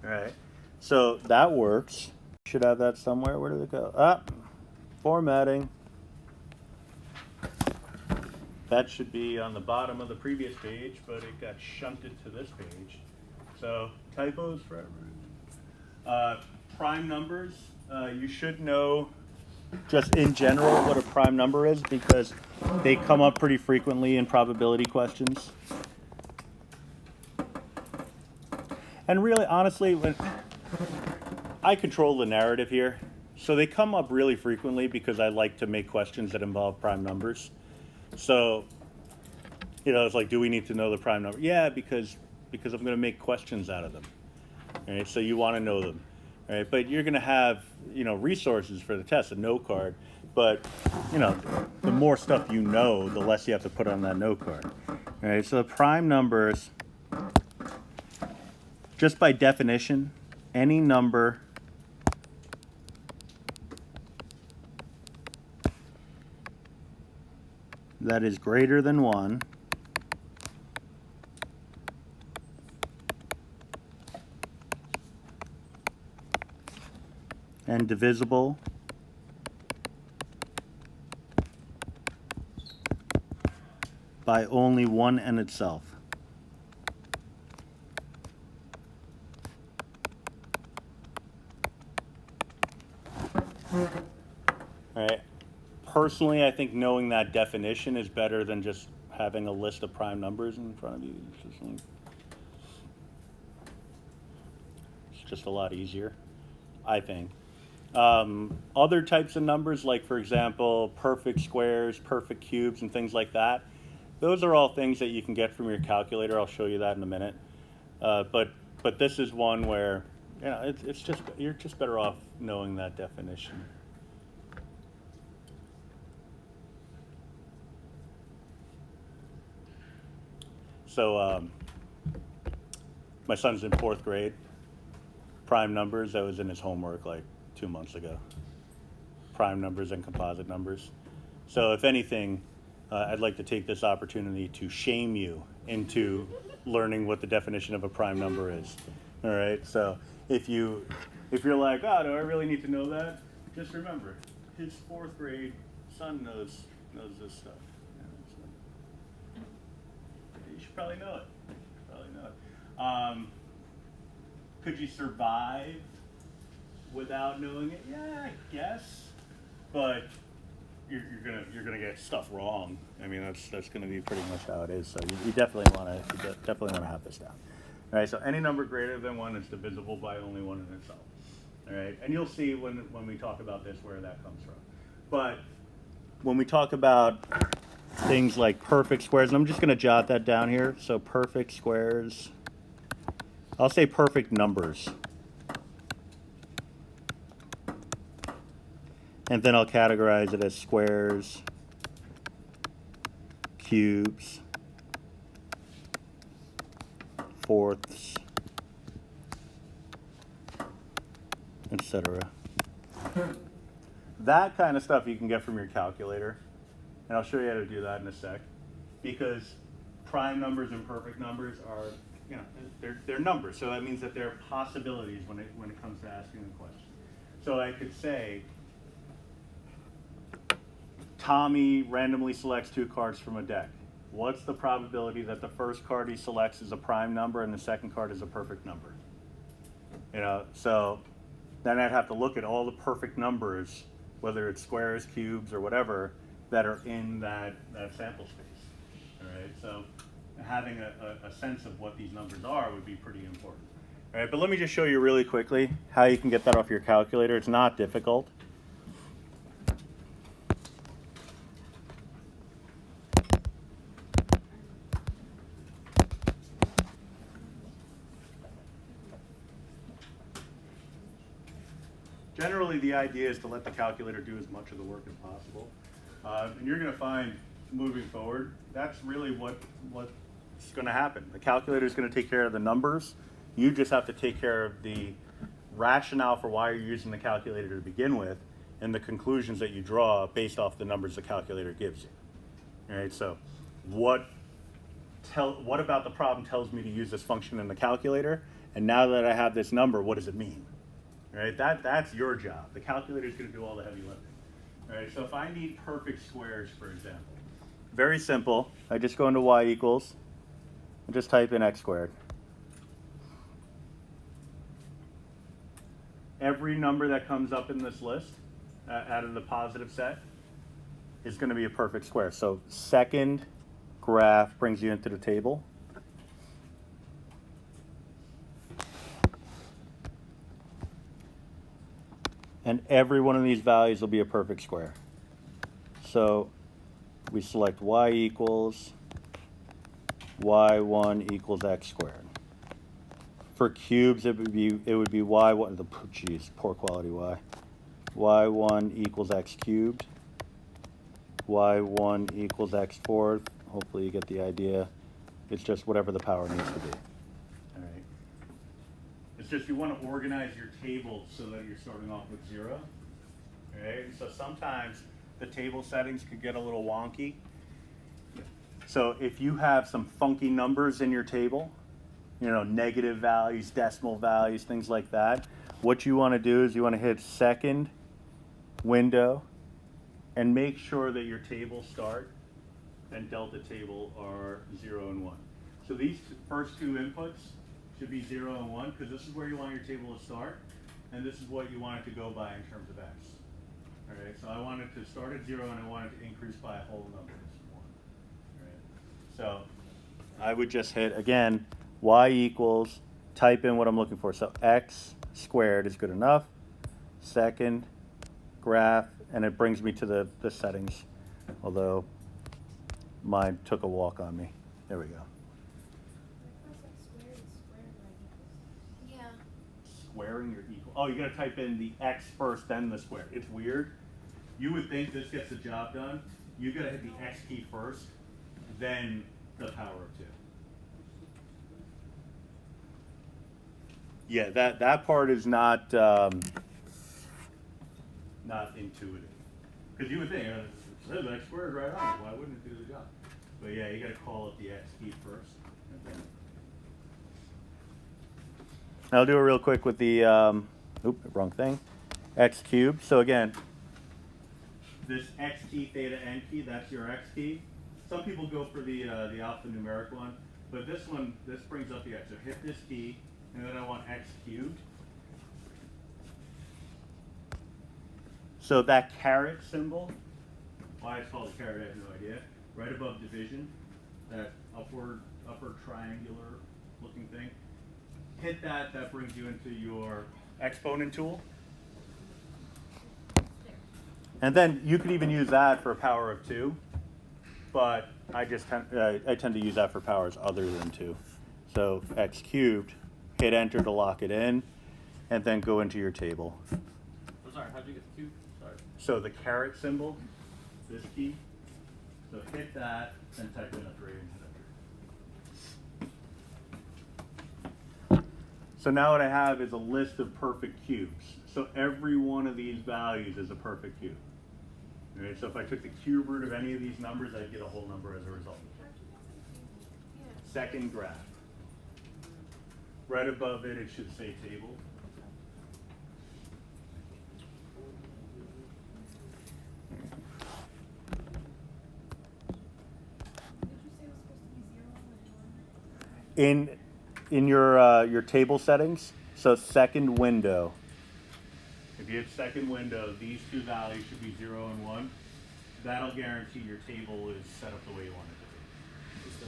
All right, so that works. Should have that somewhere. Where did it go? Ah, formatting. That should be on the bottom of the previous page, but it got shunted to this page. So typos forever. Prime numbers, you should know just in general what a prime number is, because they come up pretty frequently in probability questions. And really, honestly, when I control the narrative here, so they come up really frequently because I like to make questions that involve prime numbers. So, you know, it's like, do we need to know the prime number? Yeah, because I'm going to make questions out of them. All right, so you want to know them. All right, but you're going to have, you know, resources for the test, a note card. But, you know, the more stuff you know, the less you have to put on that note card. All right, so the prime numbers, just by definition, any number that is greater than 1 and divisible by only 1 and itself. All right. Personally, I think knowing that definition is better than just having a list of prime numbers in front of you. It's just a lot easier, I think. Other types of numbers, like for example, perfect squares, perfect cubes, and things like that, those are all things that you can get from your calculator. I'll show you that in a minute. But this is one where, you know, it's just, you're just better off knowing that definition. So my son's in 4th grade. Prime numbers, that was in his homework like 2 months ago. Prime numbers and composite numbers. So if anything, I'd like to take this opportunity to shame you into learning what the definition of a prime number is. All right, so if you're like, oh, do I really need to know that? Just remember, his 4th grade son knows this stuff. Yeah, so you should probably know it. Could you survive without knowing it? Yeah, I guess, but you're gonna get stuff wrong. I mean, that's gonna be pretty much how it is. So you definitely wanna have this down. All right. So any number greater than 1 is divisible by only 1 in itself. All right, and you'll see when we talk about this where that comes from. But when we talk about things like perfect squares, and I'm just gonna jot that down here. So perfect squares. I'll say perfect numbers. And then I'll categorize it as squares, cubes, fourths, etc. That kind of stuff you can get from your calculator. And I'll show you how to do that in a sec. Because prime numbers and perfect numbers are, you know, they're numbers. So that means that they're possibilities when it comes to asking a question. So I could say, Tommy randomly selects 2 cards from a deck. What's the probability that the first card he selects is a prime number and the second card is a perfect number? You know, so then I'd have to look at all the perfect numbers, whether it's squares, cubes, or whatever, that are in that sample space. All right, so having a sense of what these numbers are would be pretty important. All right, but let me just show you really quickly how you can get that off your calculator. It's not difficult. Generally, the idea is to let the calculator do as much of the work as possible. And you're going to find, moving forward, that's really what's going to happen. The calculator is going to take care of the numbers. You just have to take care of the rationale for why you're using the calculator to begin with and the conclusions that you draw based off the numbers the calculator gives you. All right, so what about the problem tells me to use this function in the calculator? And now that I have this number, what does it mean? All right, that's your job. The calculator is going to do all the heavy lifting. All right, so if I need perfect squares, for example, very simple. I just go into y equals and just type in x squared. Every number that comes up in this list out of the positive set is going to be a perfect square. So second graph brings you into the table. And every one of these values will be a perfect square. So we select y equals y1 equals x squared. For cubes, it would be y1. Geez, poor quality y. Y1 equals x cubed. Y1 equals x fourth. Hopefully you get the idea. It's just whatever the power needs to be. All right. It's just you want to organize your table so that you're starting off with 0. All right. So sometimes the table settings could get a little wonky. So if you have some funky numbers in your table, you know, negative values, decimal values, things like that, what you want to do is you want to hit second window and make sure that your table start and delta table are 0 and 1. So these first 2 inputs should be 0 and 1 because this is where you want your table to start, and this is what you want it to go by in terms of x. All right, so I want it to start at 0 and I want it to increase by a whole number. 1. All right. So I would just hit, again, y equals, type in what I'm looking for. So x squared is good enough. Second graph, and it brings me to the settings, although mine took a walk on me. There we go. Yeah. squaring your equal. Oh, you got to type in the x first, then the square. It's weird. You would think this gets the job done. You got to hit the x key first, then the power of 2. Yeah, that part is not intuitive. Because you would think, it says x squared right on it. Why wouldn't it do the job? But yeah, you got to call up the x key first. And then I'll do it real quick with the, wrong thing, x cubed. So again, this x key, theta, n key, that's your x key. Some people go for the alphanumeric one, but this one, this brings up the x. So hit this key, and then I want x cubed. So that caret symbol, why it's called a caret, I have no idea. Right above division, that upper triangular looking thing. Hit that, that brings you into your exponent tool. And then you could even use that for a power of 2, but I tend to use that for powers other than 2. So x cubed, hit enter to lock it in, and then go into your table. I'm sorry, how'd you get the cube? Sorry. So the caret symbol, this key, so hit that, then type in a 3 and hit enter. So now what I have is a list of perfect cubes. So every one of these values is a perfect cube. All right, so if I took the cube root of any of these numbers, I'd get a whole number as a result. Second graph. Right above it, it should say table. In your table settings, so second window. If you hit second window, these two values should be 0 and 1. That'll guarantee your table is set up the way you want it to be. Just to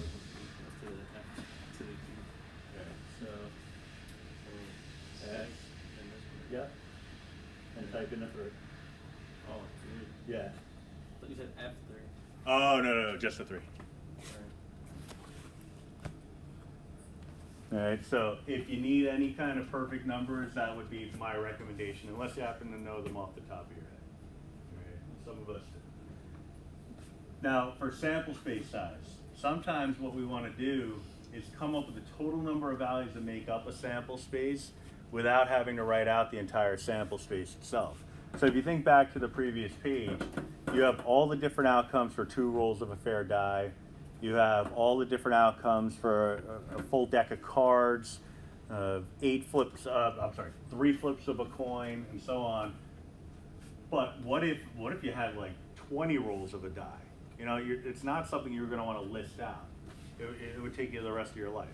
the cube. Okay, so X X, and this one. yeah, and type in the 3. Oh, 3. Yeah. I thought you said F3. Oh no, just the 3. All right, so if you need any kind of perfect numbers, that would be my recommendation, unless you happen to know them off the top of your head. All right, some of us do. Now, for sample space size, sometimes what we want to do is come up with the total number of values that make up a sample space without having to write out the entire sample space itself. So if you think back to the previous page, you have all the different outcomes for 2 rolls of a fair die. You have all the different outcomes for a full deck of cards, 3 flips of a coin, and so on. But what if you had like 20 rolls of a die? You know, it's not something you're going to want to list out. It would take you the rest of your life,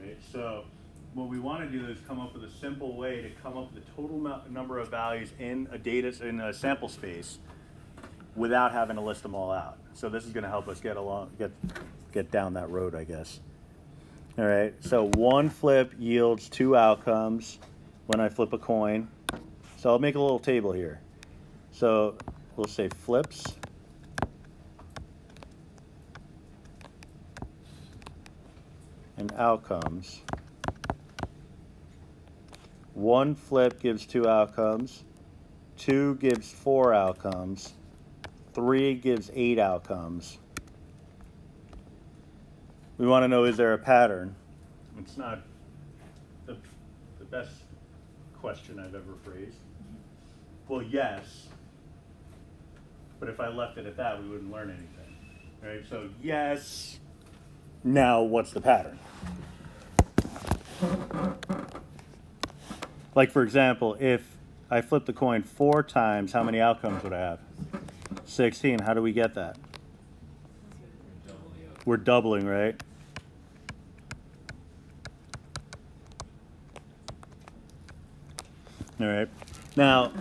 right? So what we want to do is come up with a simple way to come up with the total number of values in a sample space without having to list them all out. So this is going to help us get down that road, I guess. All right, so 1 flip yields 2 outcomes when I flip a coin. So I'll make a little table here. So we'll say flips. And outcomes. 1 flip gives 2 outcomes. 2 gives 4 outcomes. 3 gives 8 outcomes. We want to know, is there a pattern? It's not the best question I've ever phrased. Well, yes. But if I left it at that, we wouldn't learn anything. All right, so yes. Now, what's the pattern? Like, for example, if I flip the coin 4 times, how many outcomes would I have? 16. How do we get that? We're doubling, right? All right. Now,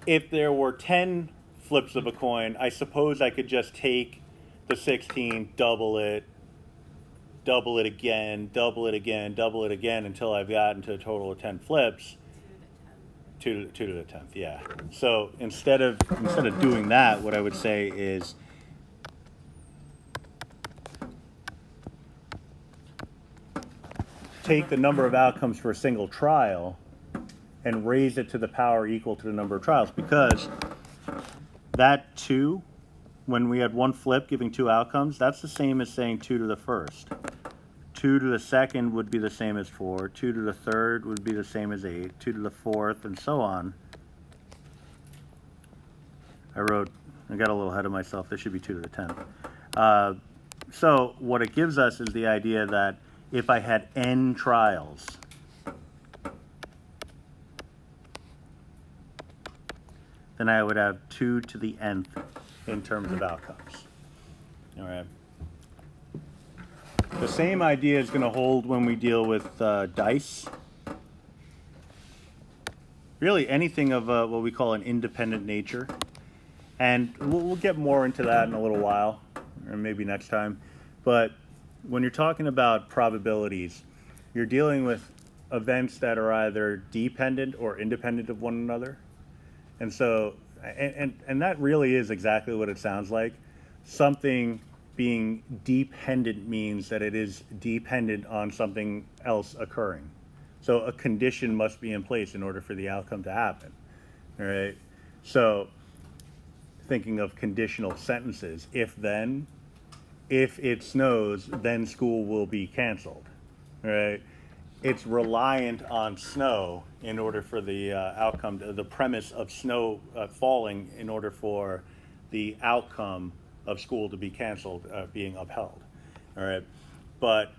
if there were 10 flips of a coin, I suppose I could just take the 16, double it again, double it again, double it again until I've gotten to a total of 10 flips. 2 to the 10th, yeah. So instead of doing that, what I would say is take the number of outcomes for a single trial and raise it to the power equal to the number of trials, because that 2, when we had one flip giving 2 outcomes, that's the same as saying 2 to the first. 2 to the second would be the same as 4. 2 to the third would be the same as 8. 2 to the fourth, and so on. I got a little ahead of myself. This should be 2 to the 10th. So what it gives us is the idea that if I had n trials, then I would have 2 to the nth in terms of outcomes. All right. The same idea is going to hold when we deal with dice. Really anything of what we call an independent nature. And we'll get more into that in a little while, or maybe next time. But when you're talking about probabilities, you're dealing with events that are either dependent or independent of one another. And so, and that really is exactly what it sounds like. Something being dependent means that it is dependent on something else occurring. So a condition must be in place in order for the outcome to happen. All right. So thinking of conditional sentences, if then, if it snows, then school will be canceled. All right. It's reliant on snow in order for the outcome, the premise of snow falling in order for the outcome of school to be canceled being upheld. All right. But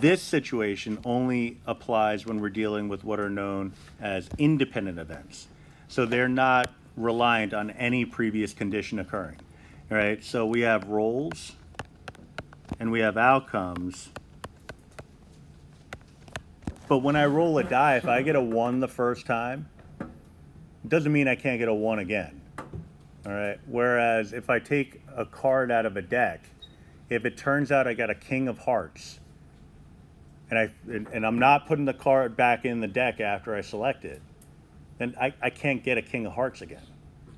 this situation only applies when we're dealing with what are known as independent events. So they're not reliant on any previous condition occurring. All right. So we have rolls and we have outcomes. But when I roll a die, if I get a 1 the first time, it doesn't mean I can't get a 1 again. All right. Whereas if I take a card out of a deck, if it turns out I got a king of hearts, and I'm not putting the card back in the deck after I select it, then I can't get a king of hearts again.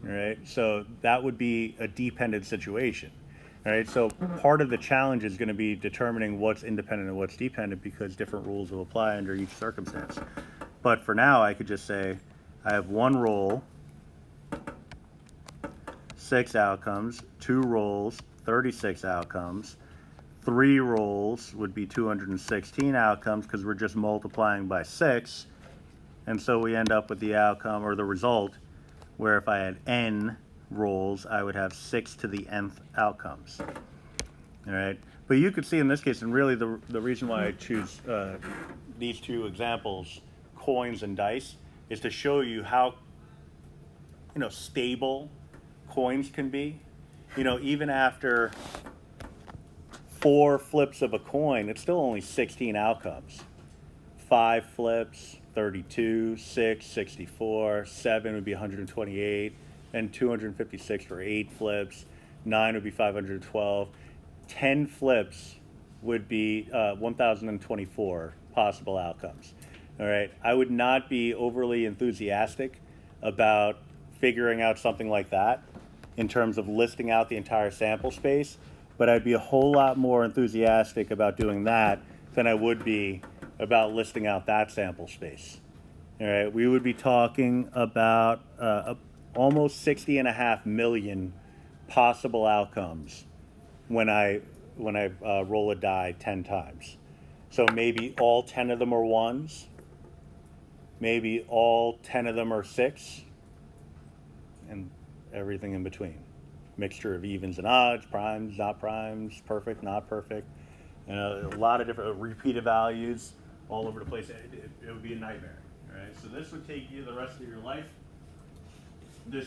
All right. So that would be a dependent situation. All right. So part of the challenge is going to be determining what's independent and what's dependent, because different rules will apply under each circumstance. But for now, I could just say I have 1 roll, 6 outcomes, 2 rolls, 36 outcomes, 3 rolls would be 216 outcomes because we're just multiplying by 6. And so we end up with the outcome or the result where if I had n rolls, I would have 6 to the nth outcomes. All right. But you could see in this case, and really the reason why I choose these 2 examples, coins and dice, is to show you how stable coins can be. Even after 4 flips of a coin, it's still only 16 outcomes. 5 flips, 32, 6, 64, 7 would be 128, and 256 for 8 flips, 9 would be 512, 10 flips would be 1,024 possible outcomes. All right, I would not be overly enthusiastic about figuring out something like that in terms of listing out the entire sample space, but I'd be a whole lot more enthusiastic about doing that than I would be about listing out that sample space. All right, we would be talking about almost 60.5 million possible outcomes when I roll a die 10 times. So maybe all 10 of them are 1s, maybe all 10 of them are 6, and everything in between. Mixture of evens and odds, primes, not primes, perfect, not perfect, a lot of different repeated values all over the place. It would be a nightmare. All right, so this would take you the rest of your life. The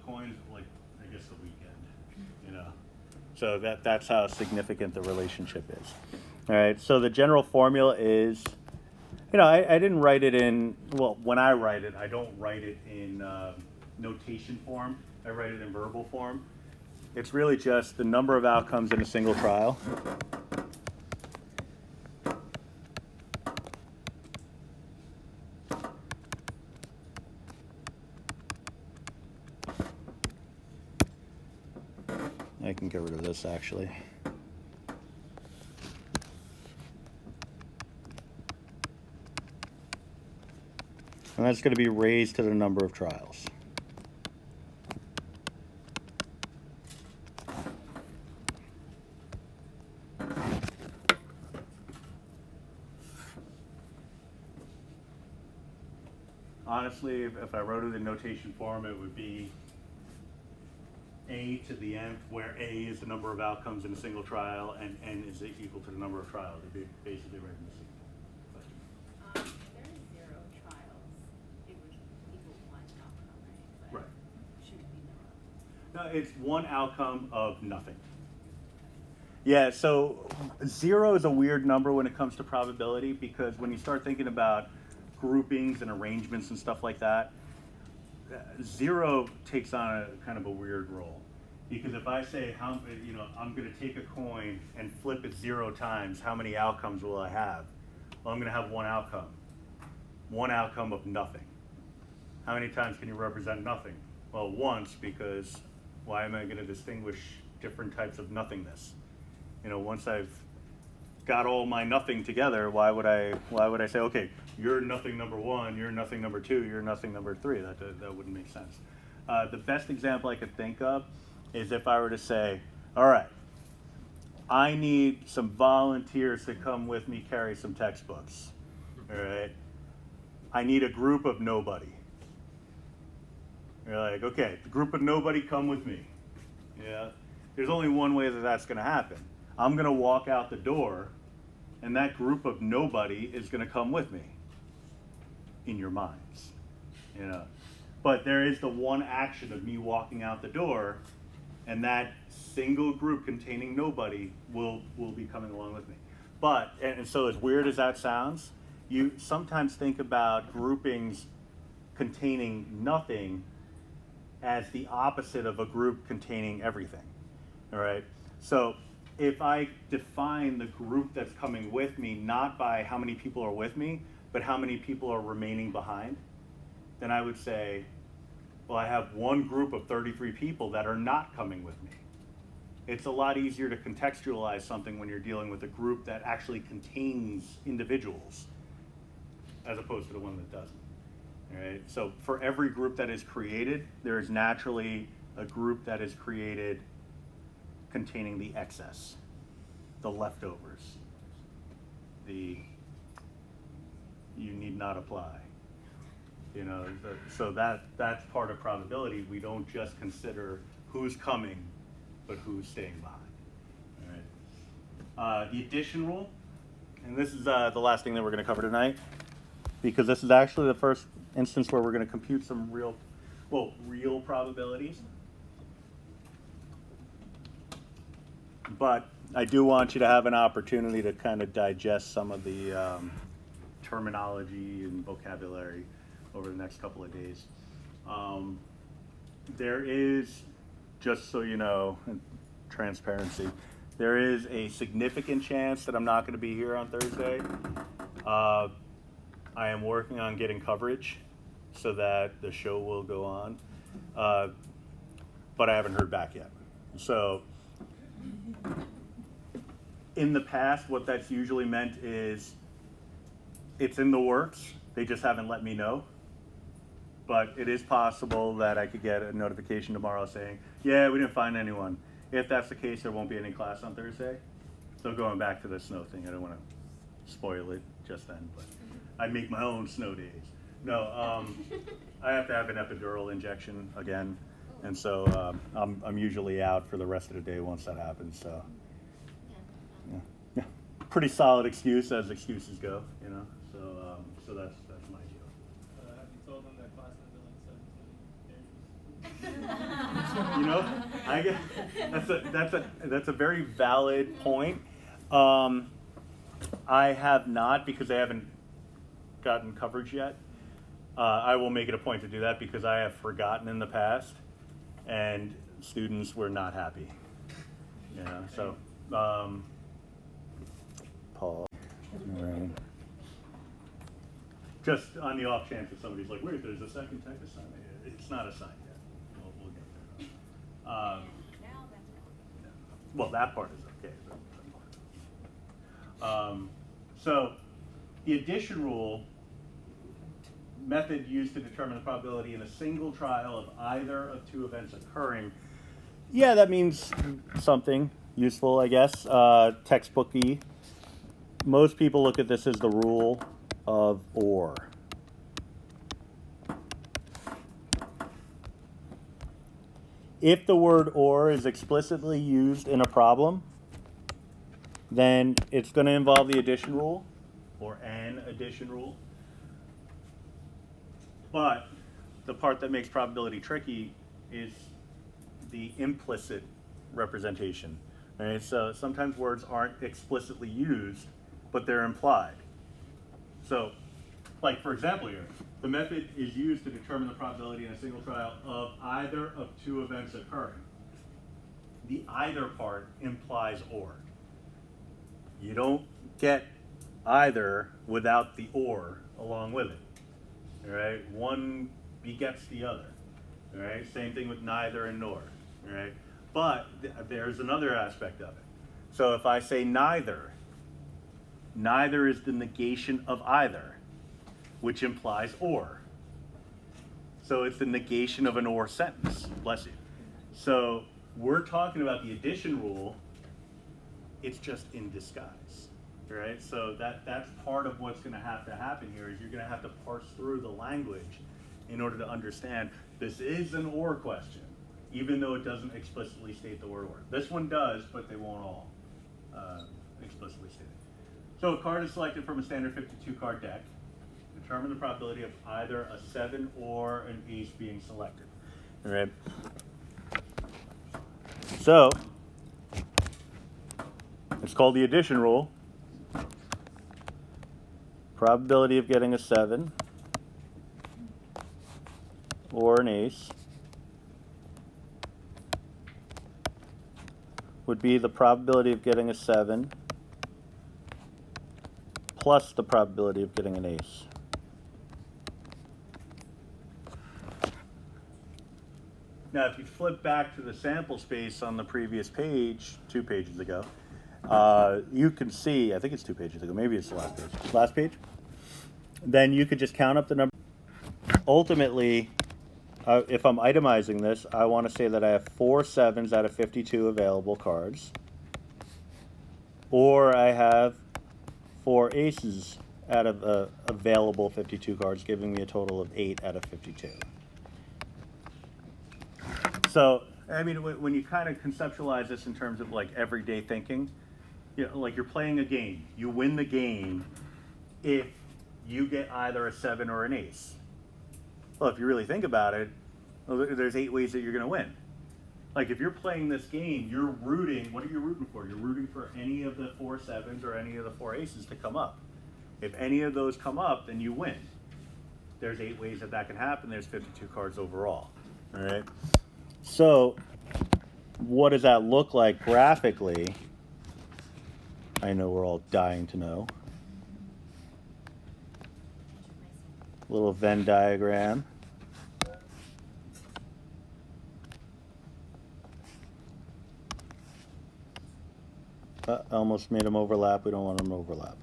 coins, like, I guess, the weekend, So that's how significant the relationship is. All right, so the general formula is, I didn't write it in, well, when I write it, I don't write it in notation form. I write it in verbal form. It's really just the number of outcomes in a single trial. I can get rid of this actually. And that's going to be raised to the number of trials. Honestly, if I wrote it in notation form, it would be A to the nth, where A is the number of outcomes in a single trial, and N is equal to the number of trials. It'd be basically right in the same question. If there is 0 trials, it would equal 1 outcome, right? But Right. shouldn't be no. No, it's one outcome of nothing. Yeah, so 0 is a weird number when it comes to probability, because when you start thinking about groupings and arrangements and stuff like that, 0 takes on a kind of a weird role. Because if I say, I'm going to take a coin and flip it 0 times, how many outcomes will I have? Well, I'm going to have one outcome of nothing. How many times can you represent nothing? Well, once, because why am I going to distinguish different types of nothingness? Once I've got all my nothing together, why would I say, okay, you're nothing number 1, you're nothing number 2, you're nothing number 3? That wouldn't make sense. The best example I could think of is if I were to say, all right, I need some volunteers to come with me carry some textbooks. All right, I need a group of nobody. You're like, okay, the group of nobody, come with me. Yeah, there's only one way that that's going to happen. I'm going to walk out the door, and that group of nobody is going to come with me in your minds. But there is the one action of me walking out the door, and that single group containing nobody will be coming along with me. But, and so as weird as that sounds, you sometimes think about groupings containing nothing as the opposite of a group containing everything. All right? So if I define the group that's coming with me not by how many people are with me, but how many people are remaining behind, then I would say, well, I have one group of 33 people that are not coming with me. It's a lot easier to contextualize something when you're dealing with a group that actually contains individuals as opposed to the one that doesn't. All right? So for every group that is created, there is naturally a group that is created containing the excess, the leftovers, the you need not apply. So that's part of probability. We don't just consider who's coming, but who's staying behind. All right. The addition rule, and this is the last thing that we're going to cover tonight, because this is actually the first instance where we're going to compute some real probabilities. But I do want you to have an opportunity to kind of digest some of the terminology and vocabulary over the next couple of days. There is, just so you know, transparency, there is a significant chance that I'm not going to be here on Thursday. I am working on getting coverage so that the show will go on, but I haven't heard back yet. So in the past, what that's usually meant is it's in the works. They just haven't let me know. But it is possible that I could get a notification tomorrow saying, yeah, we didn't find anyone. If that's the case, there won't be any class on Thursday. So going back to the snow thing, I don't want to spoil it just then, but I make my own snow days. No, I have to have an epidural injection again. And so I'm usually out for the rest of the day once that happens. So yeah. Pretty solid excuse as excuses go, So that's my deal. Have you told them that class is I get that's a very valid point. I have not, because I haven't gotten coverage yet. I will make it a point to do that because I have forgotten in the past, and students were not happy. So Paul. Right. Just on the off chance that somebody's like, wait, there's a second type assignment. It's not assigned yet. We'll get there. Now that's Well, that part is okay. So the addition rule method used to determine the probability in a single trial of either of two events occurring. Yeah, that means something useful, I guess. Textbooky. Most people look at this as the rule of OR. If the word OR is explicitly used in a problem, then it's going to involve the addition rule, or an addition rule. But the part that makes probability tricky is the implicit representation. Right? So sometimes words aren't explicitly used, but they're implied. So, like for example here, the method is used to determine the probability in a single trial of either of two events occurring. The either part implies or. You don't get either without the or along with it. All right, one begets the other. All right, same thing with neither and nor. All right, but there's another aspect of it. So if I say neither, neither is the negation of either, which implies or. So it's the negation of an or sentence. Bless you. So we're talking about the addition rule. It's just in disguise, right? So that's part of what's going to happen here is you're going to have to parse through the language in order to understand this is an or question, even though it doesn't explicitly state the word or. This one does, but they won't all explicitly state it. So a card is selected from a standard 52 card deck. Determine the probability of either a 7 or an ace being selected. All right. So it's called the addition rule. Probability of getting a 7 or an ace would be the probability of getting a 7 plus the probability of getting an ace. Now, if you flip back to the sample space on the previous page, 2 pages ago, you can see, I think it's 2 pages ago, maybe it's the last page. Last page? Then you could just count up the number. Ultimately, if I'm itemizing this, I want to say that I have 4 7s out of 52 available cards. Or I have 4 aces out of available 52 cards, giving me a total of 8 out of 52. So, I mean, when you kind of conceptualize this in terms of like everyday thinking, you know, like you're playing a game. You win the game if you get either a 7 or an ace. Well, if you really think about it, well, there's 8 ways that you're going to win. Like if you're playing this game, you're rooting. What are you rooting for? You're rooting for any of the 4 7s or any of the 4 aces to come up. If any of those come up, then you win. There's 8 ways that that can happen. There's 52 cards overall. All right. So what does that look like graphically? I know we're all dying to know. Little Venn diagram. I almost made them overlap. We don't want them to overlap.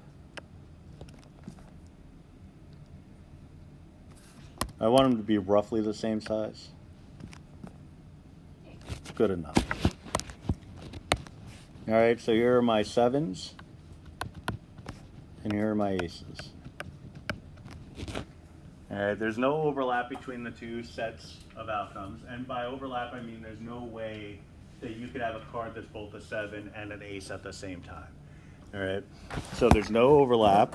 I want them to be roughly the same size. Good enough. All right, so here are my 7s, and here are my aces. All right, there's no overlap between the 2 sets of outcomes, and by overlap I mean there's no way that you could have a card that's both a 7 and an ace at the same time. All right, so there's no overlap.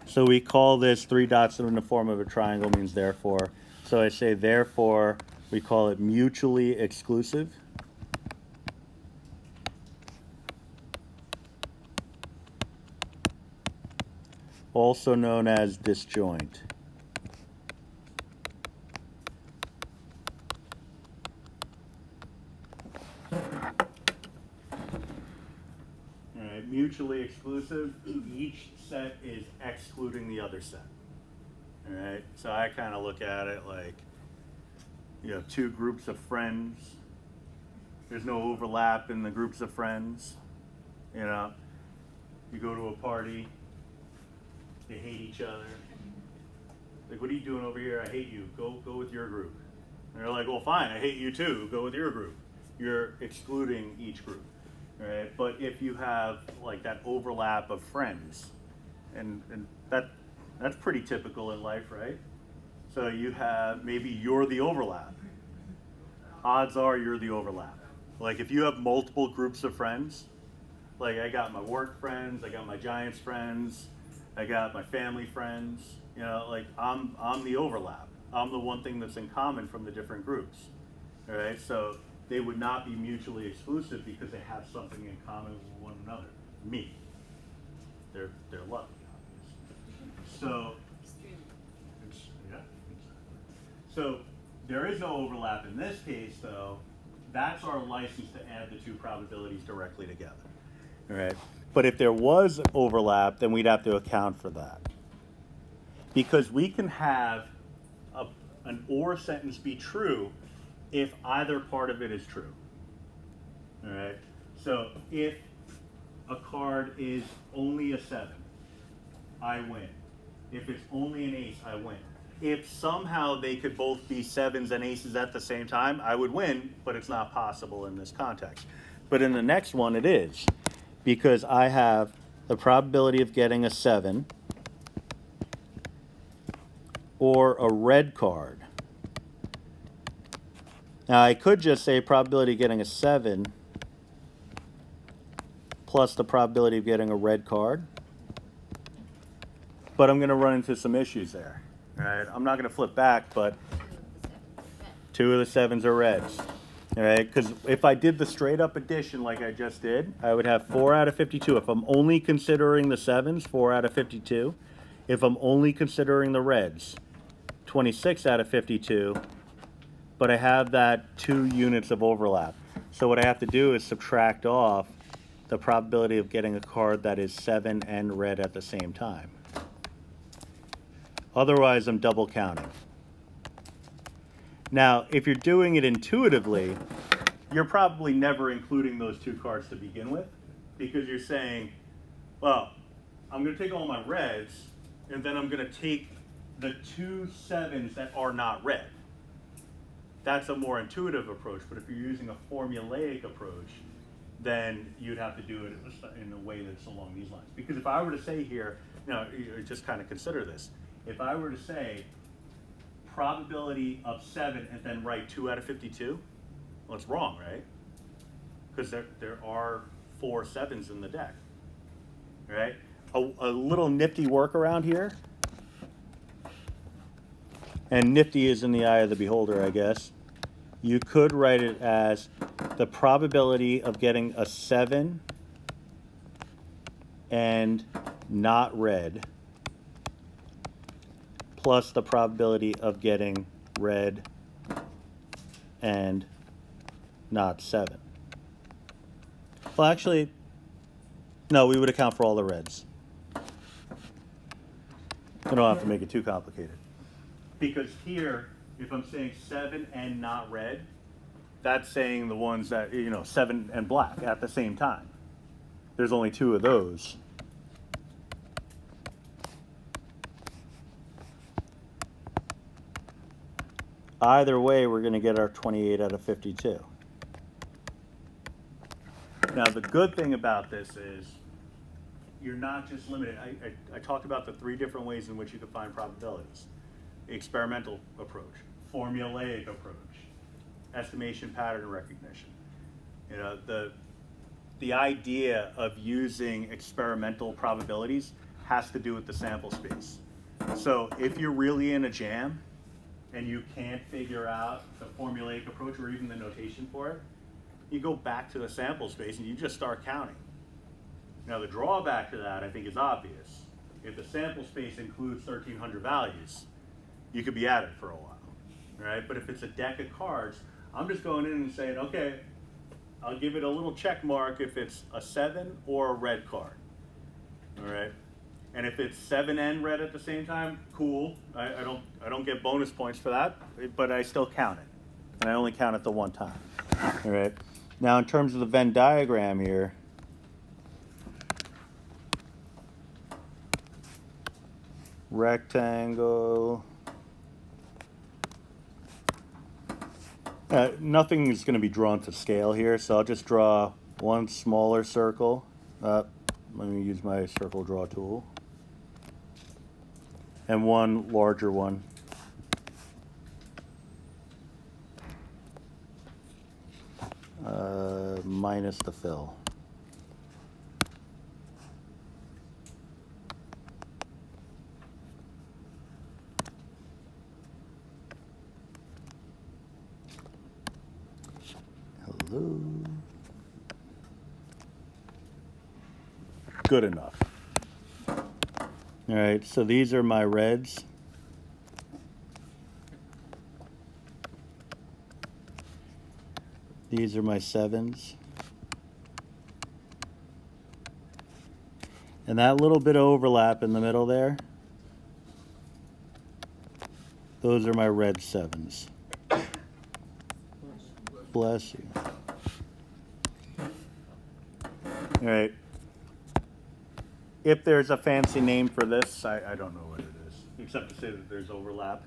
So we call this 3 dots in the form of a triangle means therefore. So I say therefore, we call it mutually exclusive. Also known as disjoint. Alright, mutually exclusive, each set is excluding the other set. Alright, so I kind of look at it like you have 2 groups of friends. There's no overlap in the groups of friends, you know. You go to a party, they hate each other. Like, what are you doing over here? I hate you. Go with your group. And they're like, well, fine, I hate you too. Go with your group. You're excluding each group, right? But if you have like that overlap of friends, and that's pretty typical in life, right? So you have, maybe you're the overlap. Odds are you're the overlap. Like if you have multiple groups of friends, like I got my work friends, I got my Giants friends, I got my family friends, you know, like I'm the overlap. I'm the one thing that's in common from the different groups, all right? So they would not be mutually exclusive because they have something in common with one another. Me. They're lucky, obviously. So, yeah. So there is no overlap in this case, though. That's our license to add the two probabilities directly together. All right. But if there was overlap, then we'd have to account for that. Because we can have an or sentence be true if either part of it is true. All right. So if a card is only a 7, I win. If it's only an ace, I win. If somehow they could both be 7s and aces at the same time, I would win, but it's not possible in this context. But in the next one, it is, because I have the probability of getting a 7 or a red card. Now, I could just say probability of getting a 7 plus the probability of getting a red card. But I'm going to run into some issues there. All right? I'm not going to flip back, but 2 of the 7s are reds. All right? Because if I did the straight up addition like I just did, I would have 4 out of 52. If I'm only considering the 7s, 4 out of 52. If I'm only considering the reds, 26 out of 52. But I have that 2 units of overlap. So what I have to do is subtract off the probability of getting a card that is 7 and red at the same time. Otherwise, I'm double counting. Now, if you're doing it intuitively, you're probably never including those 2 cards to begin with, because you're saying, well, I'm going to take all my reds, and then I'm going to take the 2 7s that are not red. That's a more intuitive approach, but if you're using a formulaic approach, then you'd have to do it in a way that's along these lines. Because if I were to say here, just kind of consider this. If I were to say probability of 7 and then write 2 out of 52, well, it's wrong, right? Because there are 4 7s in the deck, right? A little nifty workaround here, and nifty is in the eye of the beholder, I guess. You could write it as the probability of getting a 7 and not red plus the probability of getting red and not 7. Well, actually, no, we would account for all the reds. We don't have to make it too complicated. Because here, if I'm saying 7 and not red, that's saying the ones that, 7 and black at the same time. There's only 2 of those. Either way, we're going to get our 28 out of 52. Now, the good thing about this is you're not just limited. I talked about the 3 different ways in which you can find probabilities. Experimental approach, formulaic approach, estimation pattern recognition. The idea of using experimental probabilities has to do with the sample space. So if you're really in a jam and you can't figure out the formulaic approach or even the notation for it, you go back to the sample space and you just start counting. Now the drawback to that, I think, is obvious. If the sample space includes 1,300 values, you could be at it for a while, right? But if it's a deck of cards, I'm just going in and saying, okay, I'll give it a little check mark if it's a 7 or a red card, all right? And if it's 7 and red at the same time, cool. I don't get bonus points for that, but I still count it, and I only count it the one time, all right? Now, in terms of the Venn diagram here, rectangle. Nothing is going to be drawn to scale here, so I'll just draw one smaller circle. Let me use my circle draw tool. And one larger one. Minus the fill. Hello. Good enough. All right, so these are my reds. These are my sevens. And that little bit of overlap in the middle there, those are my red sevens. Bless you. All right. If there's a fancy name for this, I don't know what it is, except to say that there's overlap.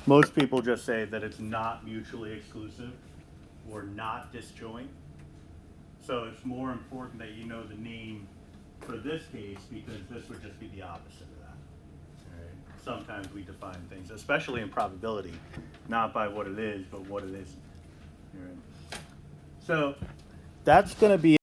Most people just say that it's not mutually exclusive or not disjoint. So it's more important that you know the name for this case, because this would just be the opposite of that. All right? Sometimes we define things, especially in probability, not by what it is, but what it isn't. All right? So that's going to be